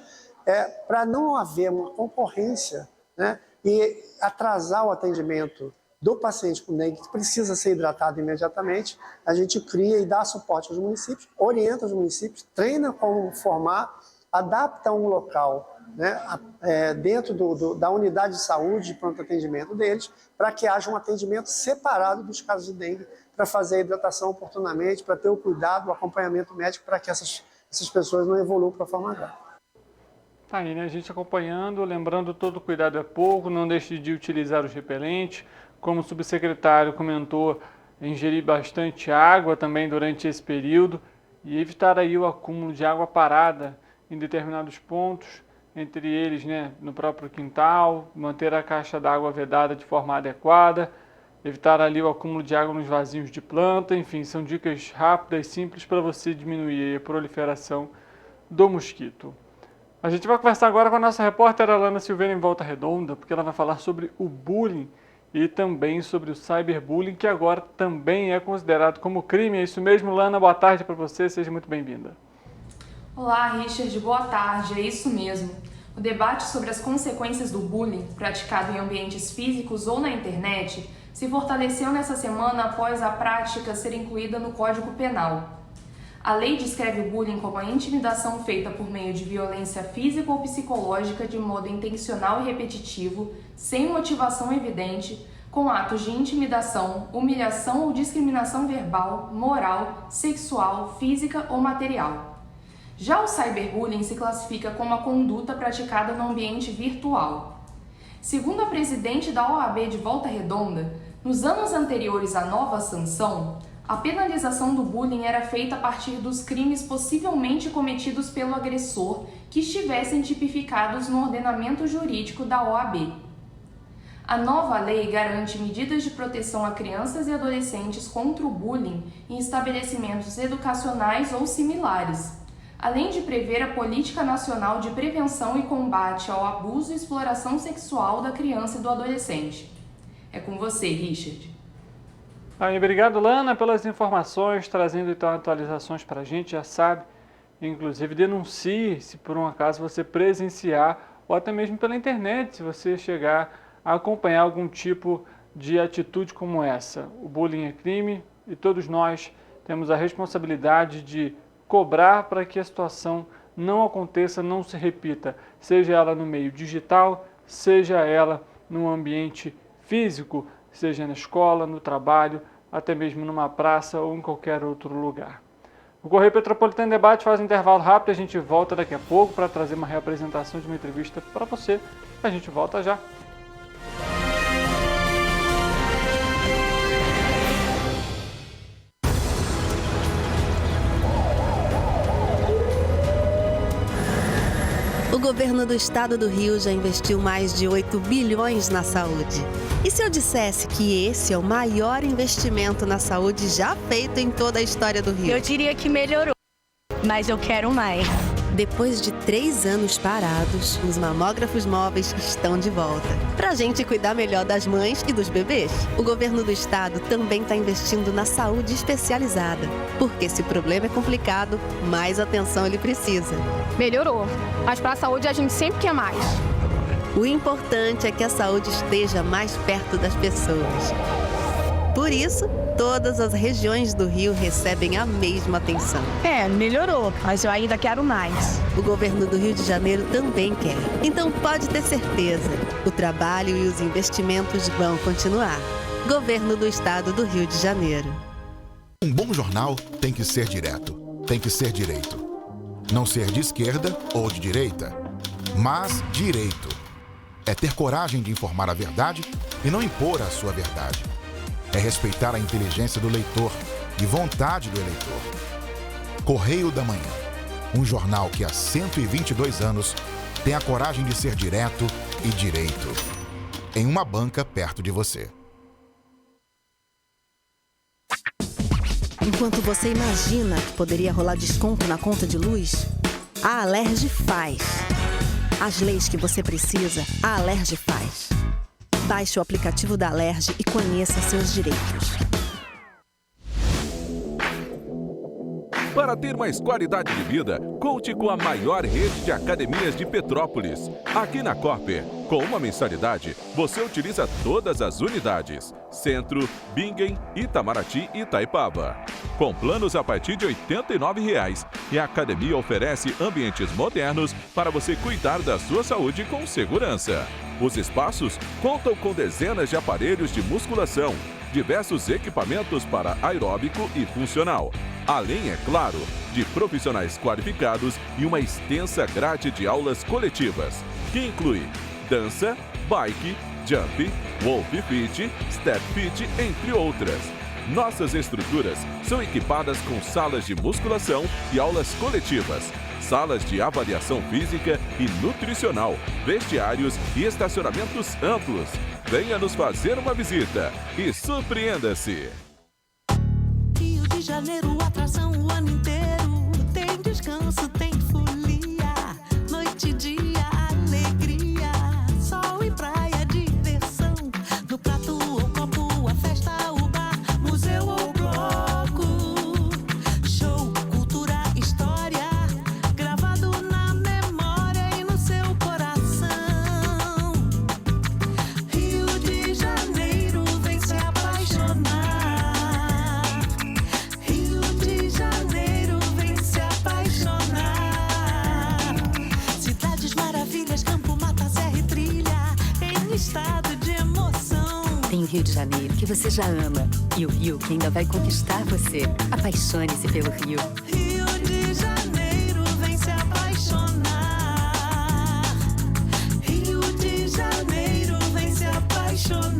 para não haver uma concorrência, né? E atrasar o atendimento do paciente com dengue, que precisa ser hidratado imediatamente, a gente cria e dá suporte aos municípios, orienta os municípios, treina como formar, adapta um local, né, dentro da unidade de saúde de pronto atendimento deles, para que haja um atendimento separado dos casos de dengue, para fazer a hidratação oportunamente, para ter o cuidado, o acompanhamento médico, para que essas pessoas não evoluam para a forma grave. Tá aí, né? A gente acompanhando, lembrando, todo cuidado é pouco, não deixe de utilizar os repelentes. Como o subsecretário comentou, ingerir bastante água também durante esse período e evitar aí o acúmulo de água parada em determinados pontos, entre eles, né, no próprio quintal, manter a caixa d'água vedada de forma adequada, evitar ali o acúmulo de água nos vasinhos de planta, enfim, são dicas rápidas e simples para você diminuir a proliferação do mosquito. A gente vai conversar agora com a nossa repórter Alana Silveira em Volta Redonda, porque ela vai falar sobre o bullying e também sobre o cyberbullying, que agora também é considerado como crime. É isso mesmo, Lana? Boa tarde para você, seja muito bem-vinda. Olá, Richard, boa tarde, é isso mesmo. O debate sobre as consequências do bullying praticado em ambientes físicos ou na internet se fortaleceu nessa semana após a prática ser incluída no Código Penal. A lei descreve o bullying como a intimidação feita por meio de violência física ou psicológica de modo intencional e repetitivo, sem motivação evidente, com atos de intimidação, humilhação ou discriminação verbal, moral, sexual, física ou material. Já o cyberbullying se classifica como a conduta praticada no ambiente virtual. Segundo a presidente da OAB de Volta Redonda, nos anos anteriores à nova sanção, a penalização do bullying era feita a partir dos crimes possivelmente cometidos pelo agressor que estivessem tipificados no ordenamento jurídico da OAB. A nova lei garante medidas de proteção a crianças e adolescentes contra o bullying em estabelecimentos educacionais ou similares, além de prever a Política Nacional de Prevenção e Combate ao Abuso e Exploração Sexual da Criança e do Adolescente. É com você, Richard. Obrigado, Lana, pelas informações, trazendo então atualizações para a gente, já sabe. Inclusive, denuncie se por um acaso você presenciar, ou até mesmo pela internet, se você chegar a acompanhar algum tipo de atitude como essa. O bullying é crime e todos nós temos a responsabilidade de cobrar para que a situação não aconteça, não se repita, seja ela no meio digital, seja ela no ambiente físico, seja na escola, no trabalho, até mesmo numa praça ou em qualquer outro lugar. O Correio Petropolitano em Debate faz um intervalo rápido, a gente volta daqui a pouco para trazer uma reapresentação de uma entrevista para você. A gente volta já. O governo do estado do Rio já investiu mais de 8 bilhões na saúde. E se eu dissesse que esse é o maior investimento na saúde já feito em toda a história do Rio? Eu diria que melhorou, mas eu quero mais. Depois de 3 anos parados, os mamógrafos móveis estão de volta. Pra gente cuidar melhor das mães e dos bebês. O governo do estado também está investindo na saúde especializada. Porque se o problema é complicado, mais atenção ele precisa. Melhorou, mas para a saúde a gente sempre quer mais. O importante é que a saúde esteja mais perto das pessoas. Por isso, todas as regiões do Rio recebem a mesma atenção. Melhorou, mas eu ainda quero mais. O governo do Rio de Janeiro também quer. Então pode ter certeza, o trabalho e os investimentos vão continuar. Governo do Estado do Rio de Janeiro. Um bom jornal tem que ser direto, tem que ser direito. Não ser de esquerda ou de direita, mas direito. É ter coragem de informar a verdade e não impor a sua verdade. É respeitar a inteligência do leitor e vontade do eleitor. Correio da Manhã, um jornal que há 122 anos tem a coragem de ser direto e direito. Em uma banca perto de você. Enquanto você imagina que poderia rolar desconto na conta de luz, a Alerj faz. As leis que você precisa, a Alerj faz. Baixe o aplicativo da Alerj e conheça seus direitos. Para ter mais qualidade de vida, conte com a maior rede de academias de Petrópolis. Aqui na Copper, com uma mensalidade, você utiliza todas as unidades: Centro, Bingen, Itamaraty e Itaipava. Com planos a partir de R$ 89,00, e a academia oferece ambientes modernos para você cuidar da sua saúde com segurança. Os espaços contam com dezenas de aparelhos de musculação, diversos equipamentos para aeróbico e funcional, além, é claro, de profissionais qualificados e uma extensa grade de aulas coletivas, que inclui dança, bike, jump, wolf fit, step fit, entre outras. Nossas estruturas são equipadas com salas de musculação e aulas coletivas, salas de avaliação física e nutricional, vestiários e estacionamentos amplos. Venha nos fazer uma visita e surpreenda-se! Rio de Janeiro, atração o ano inteiro. Tem descanso, tem folia. Noite e dia, alegria. Sol e praia, diversão. No prato ou copo, a festa, o bar, museu ou bloco. Show, cultura, história. Gravado na memória e no seu coração. Rio de Janeiro que você já ama e o Rio que ainda vai conquistar você. Apaixone-se pelo Rio. Rio de Janeiro, vem se apaixonar. Rio de Janeiro, vem se apaixonar.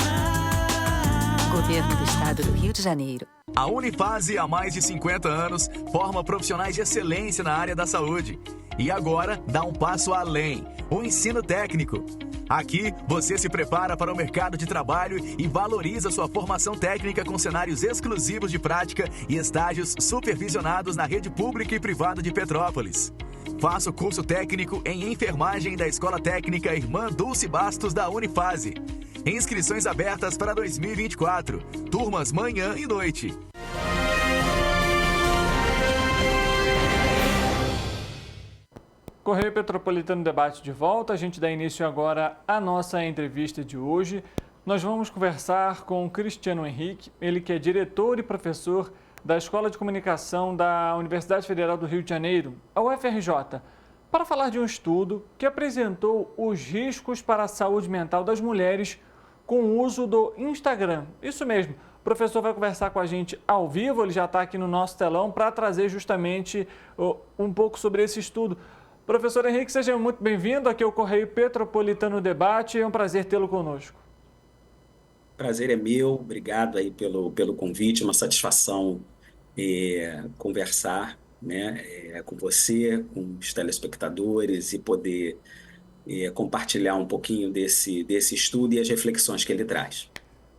Governo do Estado do Rio de Janeiro. A Unifase, há mais de 50 anos, forma profissionais de excelência na área da saúde. E agora dá um passo além, o ensino técnico. Aqui, você se prepara para o mercado de trabalho e valoriza sua formação técnica com cenários exclusivos de prática e estágios supervisionados na rede pública e privada de Petrópolis. Faça o curso técnico em enfermagem da Escola Técnica Irmã Dulce Bastos da Unifase. Inscrições abertas para 2024. Turmas manhã e noite. Correio Petropolitano Debate de volta. A gente dá início agora à nossa entrevista de hoje. Nós vamos conversar com o Cristiano Henrique, ele que é diretor e professor da Escola de Comunicação da Universidade Federal do Rio de Janeiro, a UFRJ, para falar de um estudo que apresentou os riscos para a saúde mental das mulheres com o uso do Instagram. Isso mesmo, o professor vai conversar com a gente ao vivo, ele já está aqui no nosso telão para trazer justamente um pouco sobre esse estudo. Professor Henrique, seja muito bem-vindo aqui ao Correio Petropolitano Debate, é um prazer tê-lo conosco. Prazer é meu, obrigado aí pelo convite, uma satisfação conversar, né, com você, com os telespectadores e poder compartilhar um pouquinho desse estudo e as reflexões que ele traz.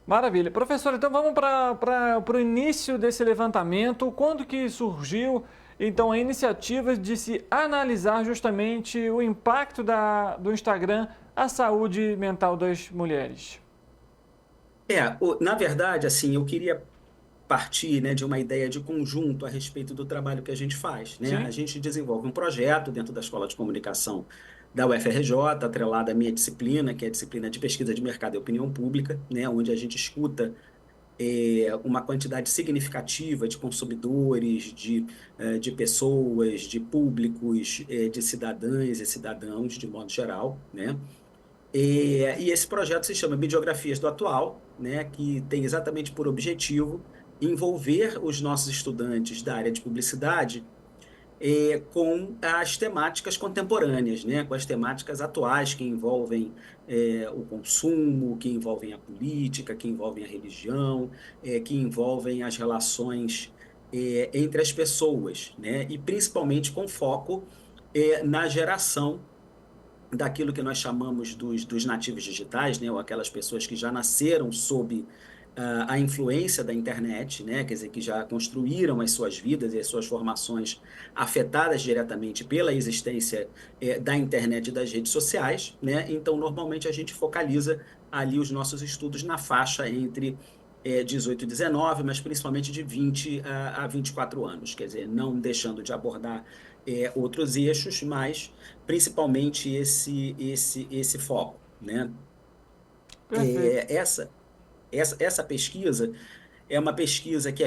Maravilha. Professor, então vamos para o início desse levantamento. Quando que surgiu, então, a iniciativa de se analisar justamente o impacto do Instagram à saúde mental das mulheres? Na verdade, assim, eu queria partir, né, de uma ideia de conjunto a respeito do trabalho que a gente faz, né? A gente desenvolve um projeto dentro da Escola de Comunicação da UFRJ, atrelada à minha disciplina, que é a disciplina de pesquisa de mercado e opinião pública, né, onde a gente escuta uma quantidade significativa de consumidores, de pessoas, de públicos, de cidadãs e cidadãos, de modo geral, né? E esse projeto se chama Biografias do Atual, né, que tem exatamente por objetivo envolver os nossos estudantes da área de publicidade com as temáticas contemporâneas, né, com as temáticas atuais que envolvem o consumo, que envolvem a política, que envolvem a religião, que envolvem as relações entre as pessoas, né, e principalmente com foco na geração daquilo que nós chamamos dos nativos digitais, né, ou aquelas pessoas que já nasceram sob a influência da internet, né, quer dizer, que já construíram as suas vidas e as suas formações afetadas diretamente pela existência da internet e das redes sociais, né? Então, normalmente a gente focaliza ali os nossos estudos na faixa entre 18 e 19, mas principalmente de 20 a 24 anos, quer dizer, não deixando de abordar outros eixos, mas principalmente esse foco, né? Essa pesquisa é uma pesquisa que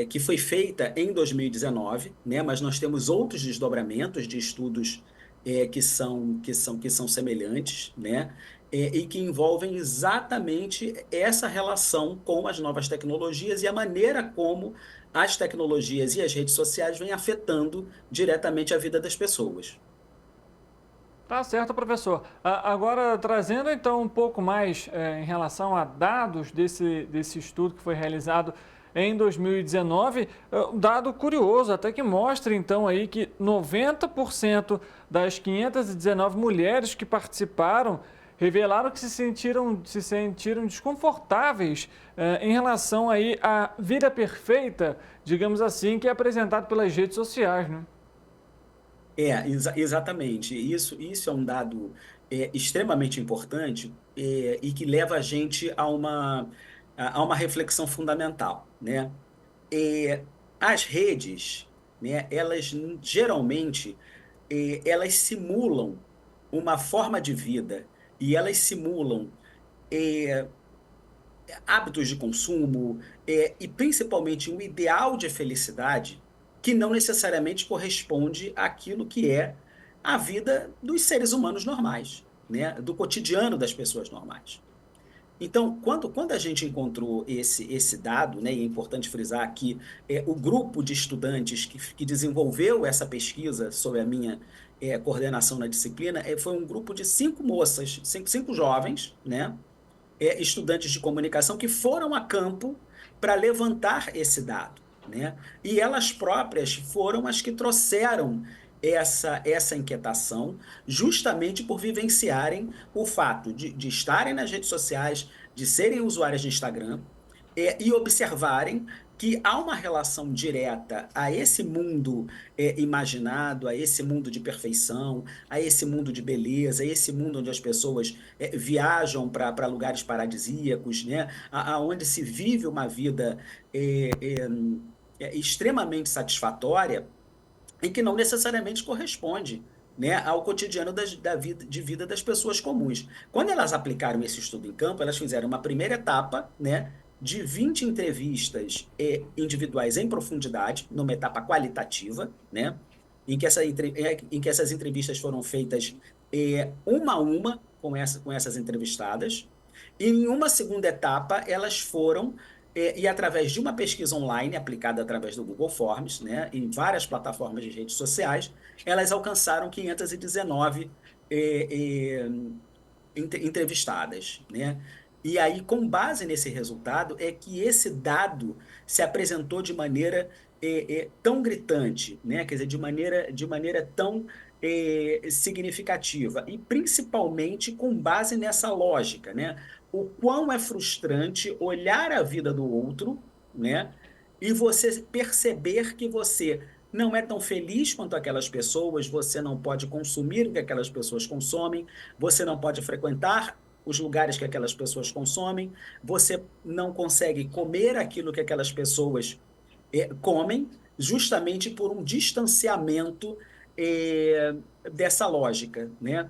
que foi feita em 2019, né? Mas nós temos outros desdobramentos de estudos que são semelhantes, né? E que envolvem exatamente essa relação com as novas tecnologias e a maneira como as tecnologias e as redes sociais vêm afetando diretamente a vida das pessoas. Tá certo, professor. Agora, trazendo então um pouco mais em relação a dados desse estudo que foi realizado em 2019, um dado curioso, até que mostra então aí que 90% das 519 mulheres que participaram revelaram que se sentiram desconfortáveis em relação aí à vida perfeita, digamos assim, que é apresentado pelas redes sociais, né? Exatamente. Isso é um dado extremamente importante e que leva a gente a uma reflexão fundamental, né? As redes, né, elas geralmente elas simulam uma forma de vida e elas simulam hábitos de consumo e principalmente um ideal de felicidade que não necessariamente corresponde àquilo que é a vida dos seres humanos normais, né? Do cotidiano das pessoas normais. Então, quando a gente encontrou esse dado, né, e é importante frisar que o grupo de estudantes que desenvolveu essa pesquisa sob a minha coordenação na disciplina foi um grupo de 5 moças, cinco jovens, né, estudantes de comunicação que foram a campo para levantar esse dado, né? E elas próprias foram as que trouxeram essa inquietação, justamente por vivenciarem o fato de estarem nas redes sociais, de serem usuárias de Instagram, e observarem que há uma relação direta a esse mundo imaginado, a esse mundo de perfeição, a esse mundo de beleza, a esse mundo onde as pessoas viajam para lugares paradisíacos, né? Onde se vive uma vida extremamente satisfatória e que não necessariamente corresponde, né, ao cotidiano de vida das pessoas comuns. Quando elas aplicaram esse estudo em campo, elas fizeram uma primeira etapa, né, de 20 entrevistas individuais em profundidade, numa etapa qualitativa, né, em que essas entrevistas foram feitas uma a uma com essas entrevistadas. E em uma segunda etapa, elas foram e através de uma pesquisa online aplicada através do Google Forms, né, em várias plataformas de redes sociais, elas alcançaram 519 entrevistadas, né? E aí, com base nesse resultado, é que esse dado se apresentou de maneira tão gritante, né? Quer dizer, de maneira tão significativa, e principalmente com base nessa lógica, né? O quão é frustrante olhar a vida do outro, né? E você perceber que você não é tão feliz quanto aquelas pessoas, você não pode consumir o que aquelas pessoas consomem, você não pode frequentar os lugares que aquelas pessoas consomem, você não consegue comer aquilo que aquelas pessoas comem, justamente por um distanciamento dessa lógica, né?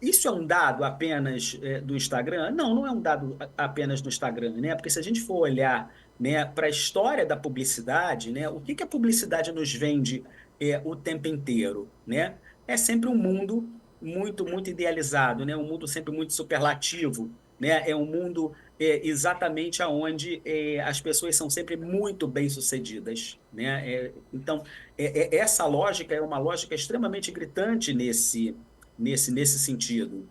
Isso é um dado apenas do Instagram? Não, não é um dado apenas do Instagram, né? Porque se a gente for olhar, né, para a história da publicidade, né, o que a publicidade nos vende o tempo inteiro, né? É sempre um mundo muito idealizado, né? Um mundo sempre muito superlativo, né? É um mundo exatamente aonde as pessoas são sempre muito bem-sucedidas, né? Então, essa lógica é uma lógica extremamente gritante nesse sentido.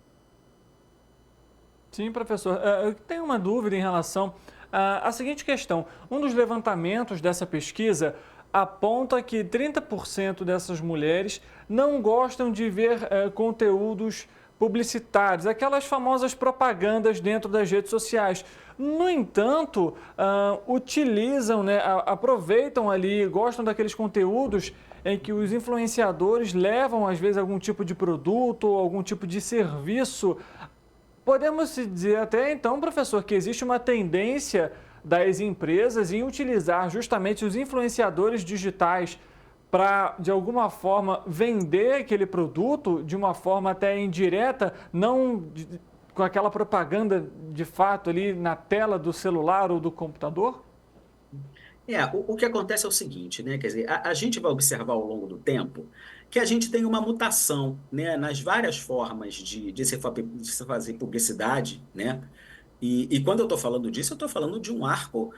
Sim, professor. Eu tenho uma dúvida em relação à seguinte questão. Um dos levantamentos dessa pesquisa aponta que 30% dessas mulheres não gostam de ver conteúdos publicitários, aquelas famosas propagandas dentro das redes sociais. No entanto, utilizam, né, aproveitam ali, gostam daqueles conteúdos em que os influenciadores levam, às vezes, algum tipo de produto ou algum tipo de serviço. Podemos dizer até, então, professor, que existe uma tendência das empresas em utilizar justamente os influenciadores digitais para, de alguma forma, vender aquele produto de uma forma até indireta, não com aquela propaganda de fato ali na tela do celular ou do computador? O que acontece é o seguinte, né? Quer dizer, a gente vai observar ao longo do tempo que a gente tem uma mutação, né, nas várias formas de se fazer publicidade, né? E quando eu estou falando disso, eu estou falando de um arco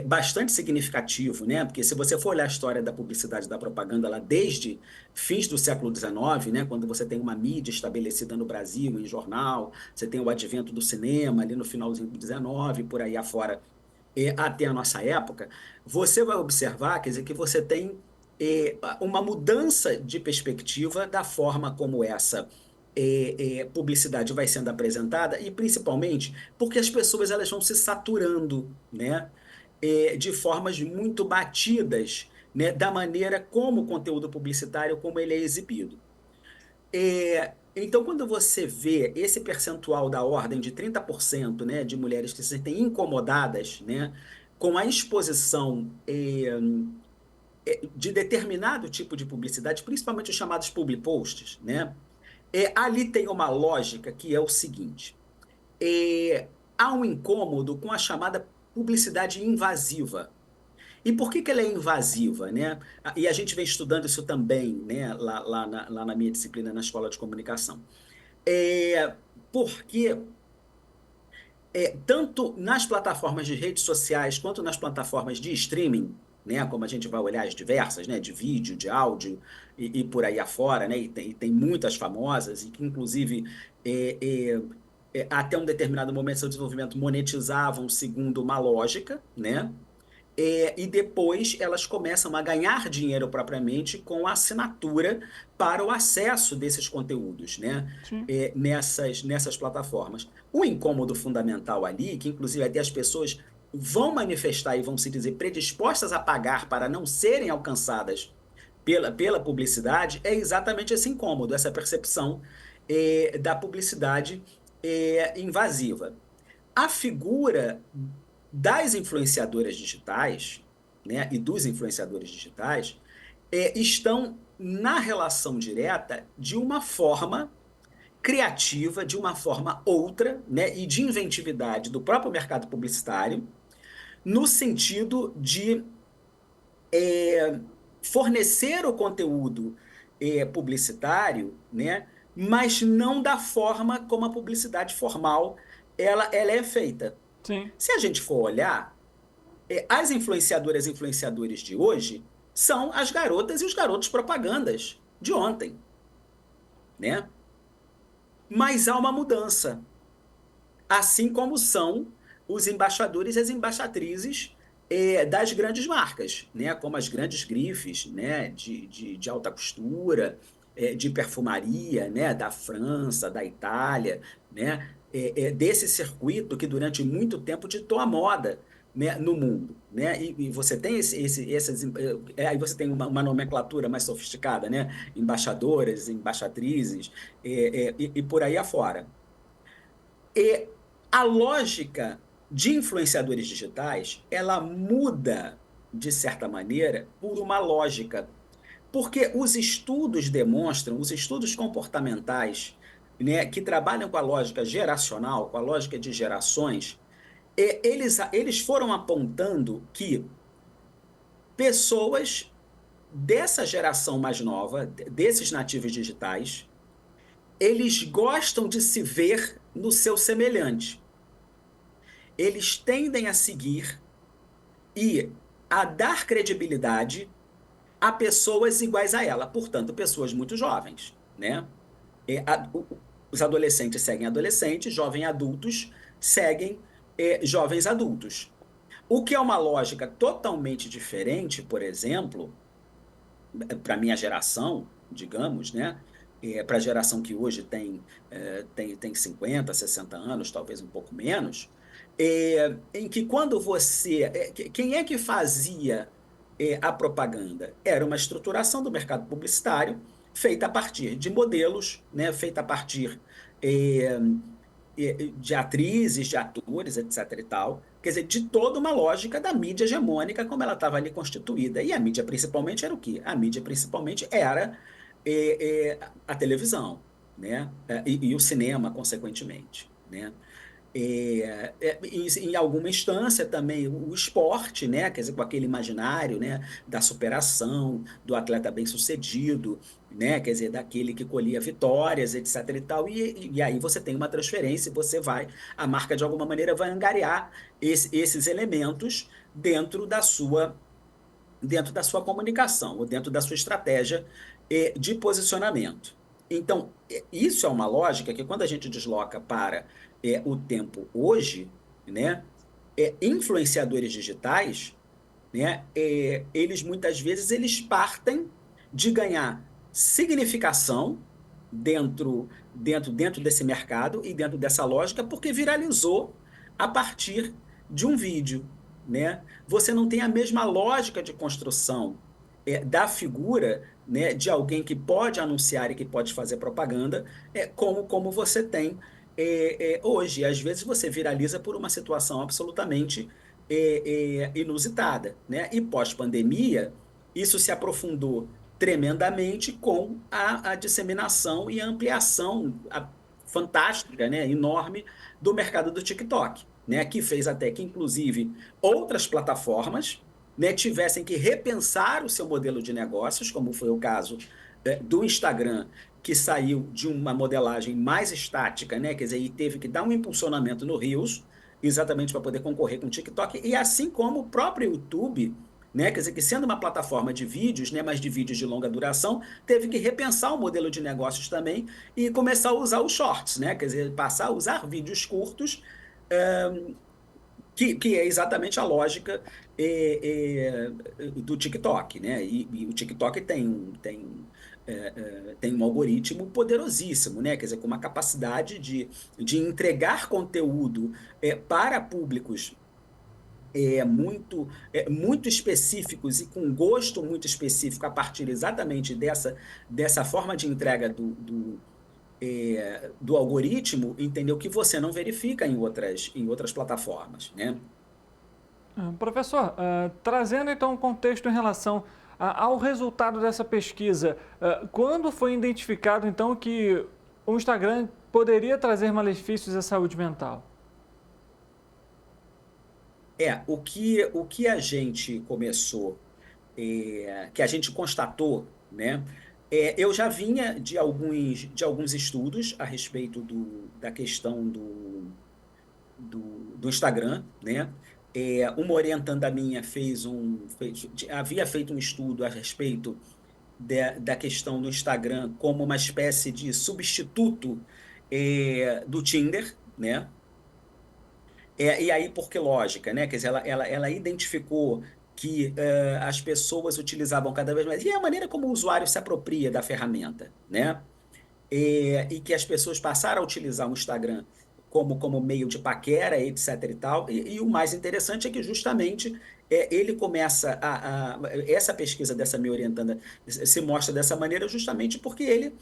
bastante significativo, né? Porque se você for olhar a história da publicidade e da propaganda lá desde fins do século XIX, né, quando você tem uma mídia estabelecida no Brasil, em jornal, você tem o advento do cinema ali no finalzinho do XIX, por aí afora, até a nossa época, você vai observar, quer dizer, que você tem uma mudança de perspectiva da forma como essa publicidade vai sendo apresentada, e principalmente porque as pessoas elas vão se saturando, né, de formas muito batidas, né, da maneira como o conteúdo publicitário, como ele é exibido. Então, quando você vê esse percentual da ordem de 30%, né, de mulheres que se sentem incomodadas, né, com a exposição de determinado tipo de publicidade, principalmente os chamados public posts, né, ali tem uma lógica que é o seguinte: há um incômodo com a chamada publicidade invasiva. E por que ela é invasiva, né? E a gente vem estudando isso também, né, lá na minha disciplina, na Escola de Comunicação. Porque tanto nas plataformas de redes sociais quanto nas plataformas de streaming, né, como a gente vai olhar as diversas, né, de vídeo, de áudio e por aí afora, né, e tem muitas famosas, e que inclusive até um determinado momento do seu desenvolvimento monetizavam segundo uma lógica, né, e depois elas começam a ganhar dinheiro propriamente com a assinatura para o acesso desses conteúdos, né? Nessas plataformas. O incômodo fundamental ali, que inclusive até as pessoas vão manifestar e vão se dizer predispostas a pagar para não serem alcançadas pela publicidade, é exatamente esse incômodo, essa percepção da publicidade invasiva. A figura das influenciadoras digitais, né, e dos influenciadores digitais, estão na relação direta de uma forma criativa, de uma forma outra, né, e de inventividade do próprio mercado publicitário, no sentido de fornecer o conteúdo publicitário, né, mas não da forma como a publicidade formal ela é feita. Sim. Se a gente for olhar, as influenciadoras e influenciadores de hoje são as garotas e os garotos propagandas de ontem, né? Mas há uma mudança, assim como são os embaixadores e as embaixatrizes das grandes marcas, né? Como as grandes grifes, né? de alta costura, de perfumaria, né? Da França, da Itália, né? Desse circuito que durante muito tempo ditou a moda, né, no mundo, né? E você tem aí você tem uma nomenclatura mais sofisticada, né? Embaixadoras, embaixatrizes e por aí afora. E a lógica de influenciadores digitais, ela muda de certa maneira por uma lógica, porque os estudos demonstram, os estudos comportamentais, né, que trabalham com a lógica geracional, com a lógica de gerações, eles foram apontando que pessoas dessa geração mais nova, desses nativos digitais, eles gostam de se ver no seu semelhante. Eles tendem a seguir e a dar credibilidade a pessoas iguais a ela, portanto, pessoas muito jovens, né? Os adolescentes seguem adolescentes, jovens adultos seguem jovens adultos. O que é uma lógica totalmente diferente, por exemplo, para a minha geração, digamos, né? Para a geração que hoje tem 50, 60 anos, talvez um pouco menos, em que quando você... quem é que fazia a propaganda? Era uma estruturação do mercado publicitário feita a partir de modelos, né, feita a partir de atrizes, de atores, etc. e tal. Quer dizer, de toda uma lógica da mídia hegemônica como ela estava ali constituída. E a mídia principalmente era o quê? A mídia principalmente era a televisão, né? E o cinema, consequentemente, né? Em alguma instância também o esporte, né? Quer dizer, com aquele imaginário, né? Da superação, do atleta bem-sucedido, né? Quer dizer, daquele que colhia vitórias, etc. e tal, e aí você tem uma transferência, a marca de alguma maneira vai angariar esses elementos dentro da sua comunicação, ou dentro da sua estratégia de posicionamento. Então, isso é uma lógica que quando a gente desloca para o tempo hoje, né, influenciadores digitais, né, eles muitas vezes eles partem de ganhar significação dentro desse mercado e dentro dessa lógica, porque viralizou a partir de um vídeo, né? Você não tem a mesma lógica de construção da figura, né, de alguém que pode anunciar e que pode fazer propaganda, como você tem hoje. Às vezes você viraliza por uma situação absolutamente inusitada, né? E pós-pandemia, isso se aprofundou tremendamente com a disseminação e a ampliação fantástica, né, enorme do mercado do TikTok, né, que fez até que, inclusive, outras plataformas, né, tivessem que repensar o seu modelo de negócios, como foi o caso do Instagram, que saiu de uma modelagem mais estática, né, quer dizer, e teve que dar um impulsionamento no Reels, exatamente para poder concorrer com o TikTok, e assim como o próprio YouTube, né, quer dizer, que sendo uma plataforma de vídeos, né, mas de vídeos de longa duração, teve que repensar o modelo de negócios também e começar a usar os shorts, né, quer dizer, passar a usar vídeos curtos, que é exatamente a lógica do TikTok, né? E o TikTok tem um algoritmo poderosíssimo, né? Quer dizer, com uma capacidade de entregar conteúdo para públicos muito específicos e com gosto muito específico a partir exatamente dessa forma de entrega do algoritmo, entendeu? Que você não verifica em outras plataformas, né? Professor, trazendo então um contexto em relação ao resultado dessa pesquisa, quando foi identificado então que o Instagram poderia trazer malefícios à saúde mental? O que a gente começou, que a gente constatou, né? Eu já vinha de alguns estudos a respeito da questão do Instagram, né? Uma orientanda minha havia feito um estudo a respeito da questão do Instagram como uma espécie de substituto do Tinder, né? E aí, por que lógica, né? Quer dizer, ela identificou que as pessoas utilizavam cada vez mais, e é a maneira como o usuário se apropria da ferramenta, né? E que as pessoas passaram a utilizar o Instagram como meio de paquera, etc. e tal. E o mais interessante é que justamente ele começa essa pesquisa dessa minha orientanda se mostra dessa maneira justamente porque ele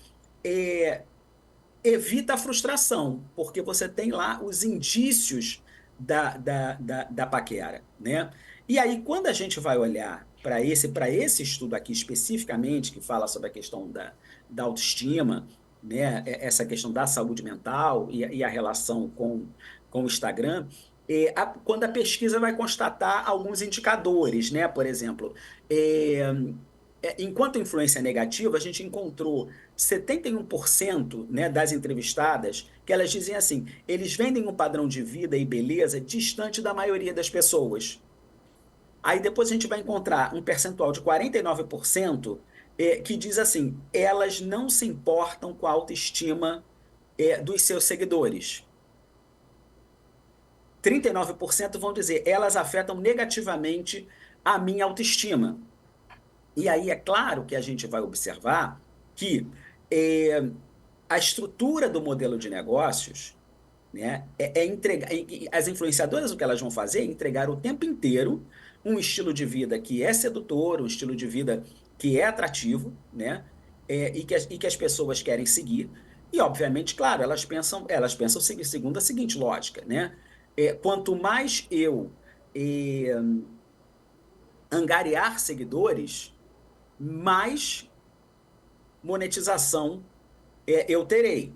evita a frustração, porque você tem lá os indícios da paquera, né? E aí, quando a gente vai olhar para esse estudo aqui especificamente, que fala sobre a questão da autoestima, né? Essa questão da saúde mental e a relação com o Instagram, quando a pesquisa vai constatar alguns indicadores, né? Por exemplo, enquanto influência negativa, a gente encontrou 71%, né, das entrevistadas que elas dizem assim, eles vendem um padrão de vida e beleza distante da maioria das pessoas. Aí depois a gente vai encontrar um percentual de 49% que diz assim, elas não se importam com a autoestima dos seus seguidores. 39% vão dizer, elas afetam negativamente a minha autoestima. E aí é claro que a gente vai observar que a estrutura do modelo de negócios, né, entregar, as influenciadoras o que elas vão fazer é entregar o tempo inteiro um estilo de vida que é sedutor, um estilo de vida que é atrativo, né, e que as pessoas querem seguir. E, obviamente, claro, elas pensam segundo a seguinte lógica, né? Quanto mais eu angariar seguidores, mais monetização eu terei,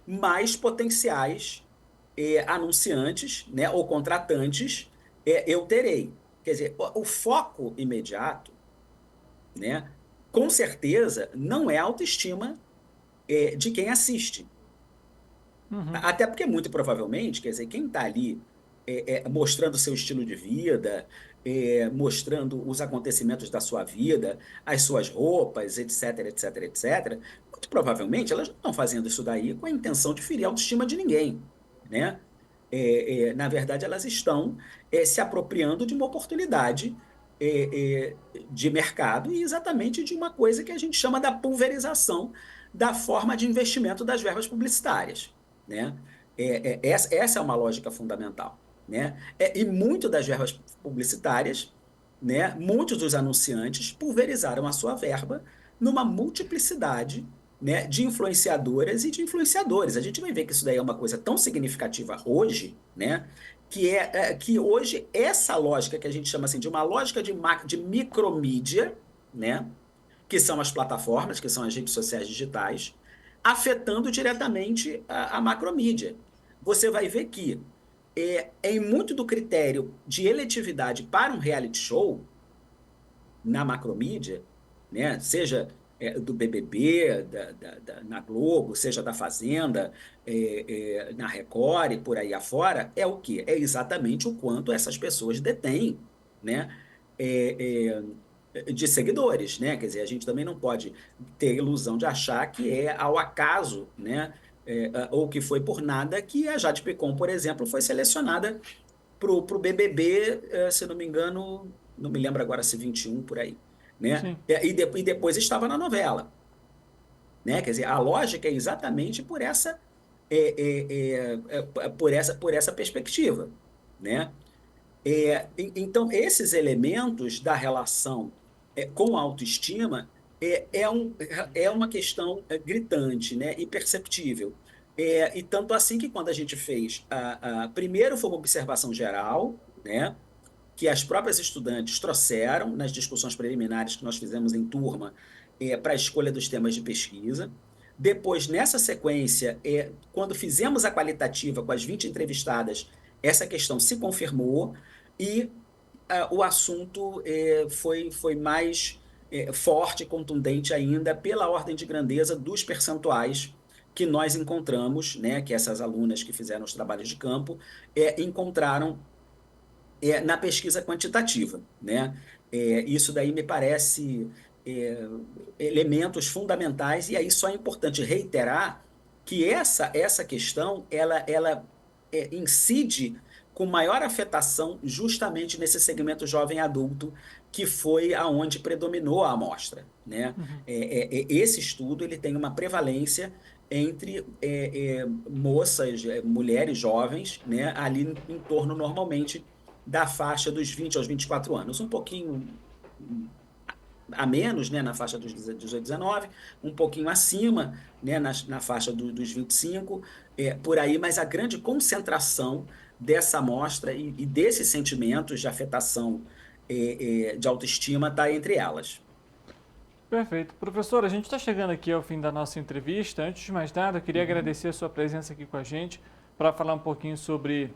mais potenciais anunciantes, né, ou contratantes eu terei. Quer dizer, o foco imediato, né, com certeza, não é a autoestima de quem assiste. Uhum. Até porque, muito provavelmente, quer dizer, quem está ali mostrando seu estilo de vida, mostrando os acontecimentos da sua vida, as suas roupas, etc, etc, etc, muito provavelmente elas não estão fazendo isso daí com a intenção de ferir a autoestima de ninguém, né? Na verdade, elas estão se apropriando de uma oportunidade de mercado e exatamente de uma coisa que a gente chama da pulverização da forma de investimento das verbas publicitárias, né? Essa é uma lógica fundamental, né? E muito das verbas publicitárias, né, muitos dos anunciantes pulverizaram a sua verba numa multiplicidade, né, de influenciadoras e de influenciadores. A gente vai ver que isso daí é uma coisa tão significativa hoje, né, que hoje essa lógica que a gente chama assim, de uma lógica de micromídia, né, que são as plataformas, que são as redes sociais digitais, afetando diretamente a macromídia. Você vai ver que em muito do critério de eletividade para um reality show, na macromídia, né, seja do BBB, na Globo, seja da Fazenda, na Record e por aí afora, é o quê? É exatamente o quanto essas pessoas detêm, né? De seguidores, né? Quer dizer, a gente também não pode ter a ilusão de achar que é ao acaso, né? Ou que foi por nada que a Jade Picon, por exemplo, foi selecionada para o BBB, se não me engano, não me lembro agora se 21, por aí, né? E depois estava na novela, né? Quer dizer, a lógica é exatamente por essa perspectiva, né? Então, esses elementos da relação com a autoestima é uma questão gritante, né, e perceptível. E tanto assim que quando a gente fez, primeiro foi uma observação geral, né, que as próprias estudantes trouxeram nas discussões preliminares que nós fizemos em turma para a escolha dos temas de pesquisa. Depois, nessa sequência, quando fizemos a qualitativa com as 20 entrevistadas, essa questão se confirmou e o assunto foi mais forte e contundente ainda pela ordem de grandeza dos percentuais que nós encontramos, né, que essas alunas que fizeram os trabalhos de campo encontraram na pesquisa quantitativa, né? Isso daí me parece elementos fundamentais, e aí só é importante reiterar que essa questão ela incide com maior afetação justamente nesse segmento jovem adulto, que foi aonde predominou a amostra, né? Esse estudo ele tem uma prevalência entre moças, mulheres jovens, né, ali em torno normalmente da faixa dos 20 aos 24 anos, um pouquinho a menos, né, na faixa dos 18, 19, um pouquinho acima, né, na faixa dos 25, por aí, mas a grande concentração dessa amostra e desses sentimentos de afetação de autoestima está entre elas. Perfeito. Professor, a gente está chegando aqui ao fim da nossa entrevista. Antes de mais nada, eu queria agradecer a sua presença aqui com a gente para falar um pouquinho sobre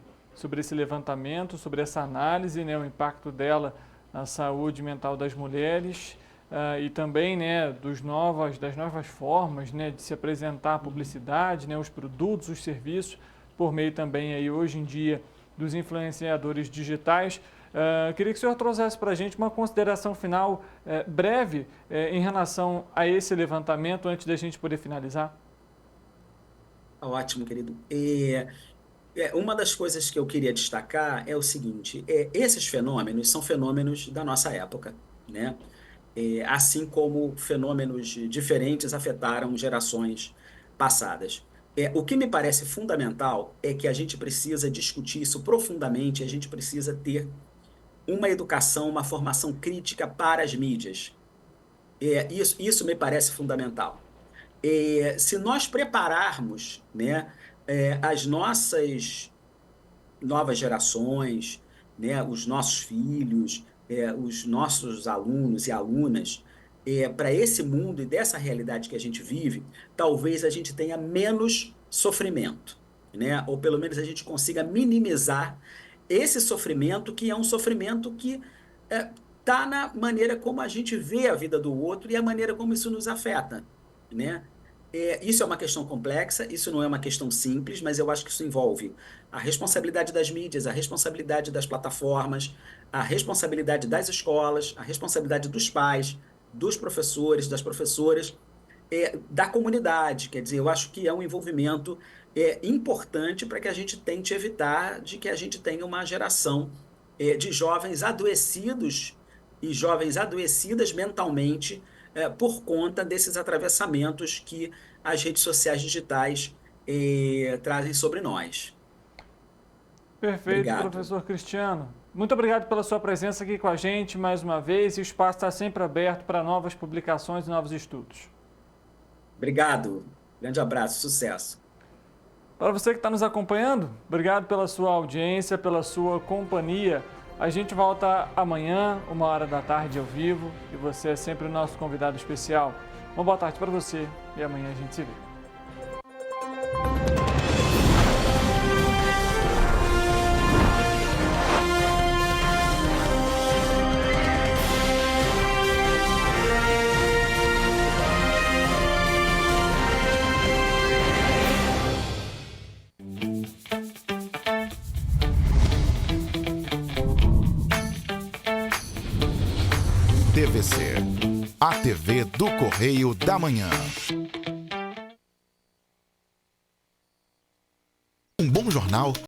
esse levantamento, sobre essa análise, né, o impacto dela na saúde mental das mulheres e também, né, das novas formas, né, de se apresentar a publicidade, né, os produtos, os serviços, por meio também aí hoje em dia dos influenciadores digitais. Queria que o senhor trouxesse para a gente uma consideração final breve em relação a esse levantamento antes da gente poder finalizar. Ótimo, querido. Uma das coisas que eu queria destacar é o seguinte, esses fenômenos são fenômenos da nossa época, né? Assim como fenômenos diferentes afetaram gerações passadas. O que me parece fundamental é que a gente precisa discutir isso profundamente, a gente precisa ter uma educação, uma formação crítica para as mídias. Isso me parece fundamental. Se nós prepararmos, né, as nossas novas gerações, né, os nossos filhos, os nossos alunos e alunas, para esse mundo e dessa realidade que a gente vive, talvez a gente tenha menos sofrimento, né? Ou pelo menos a gente consiga minimizar esse sofrimento, que é um sofrimento que está na maneira como a gente vê a vida do outro e a maneira como isso nos afeta, né? Isso é uma questão complexa, isso não é uma questão simples, mas eu acho que isso envolve a responsabilidade das mídias, a responsabilidade das plataformas, a responsabilidade das escolas, a responsabilidade dos pais, dos professores, das professoras, da comunidade. Quer dizer, eu acho que é um envolvimento importante para que a gente tente evitar de que a gente tenha uma geração de jovens adoecidos e jovens adoecidas mentalmente por conta desses atravessamentos que as redes sociais digitais trazem sobre nós. Perfeito, Obrigado. Professor Cristiano. Muito obrigado pela sua presença aqui com a gente mais uma vez, e o espaço está sempre aberto para novas publicações e novos estudos. Obrigado. Grande abraço, sucesso. Para você que está nos acompanhando, obrigado pela sua audiência, pela sua companhia. A gente volta amanhã, 13h ao vivo, e você é sempre o nosso convidado especial. Uma boa tarde para você e amanhã a gente se vê. TVC, a TV do Correio da Manhã. Um bom jornal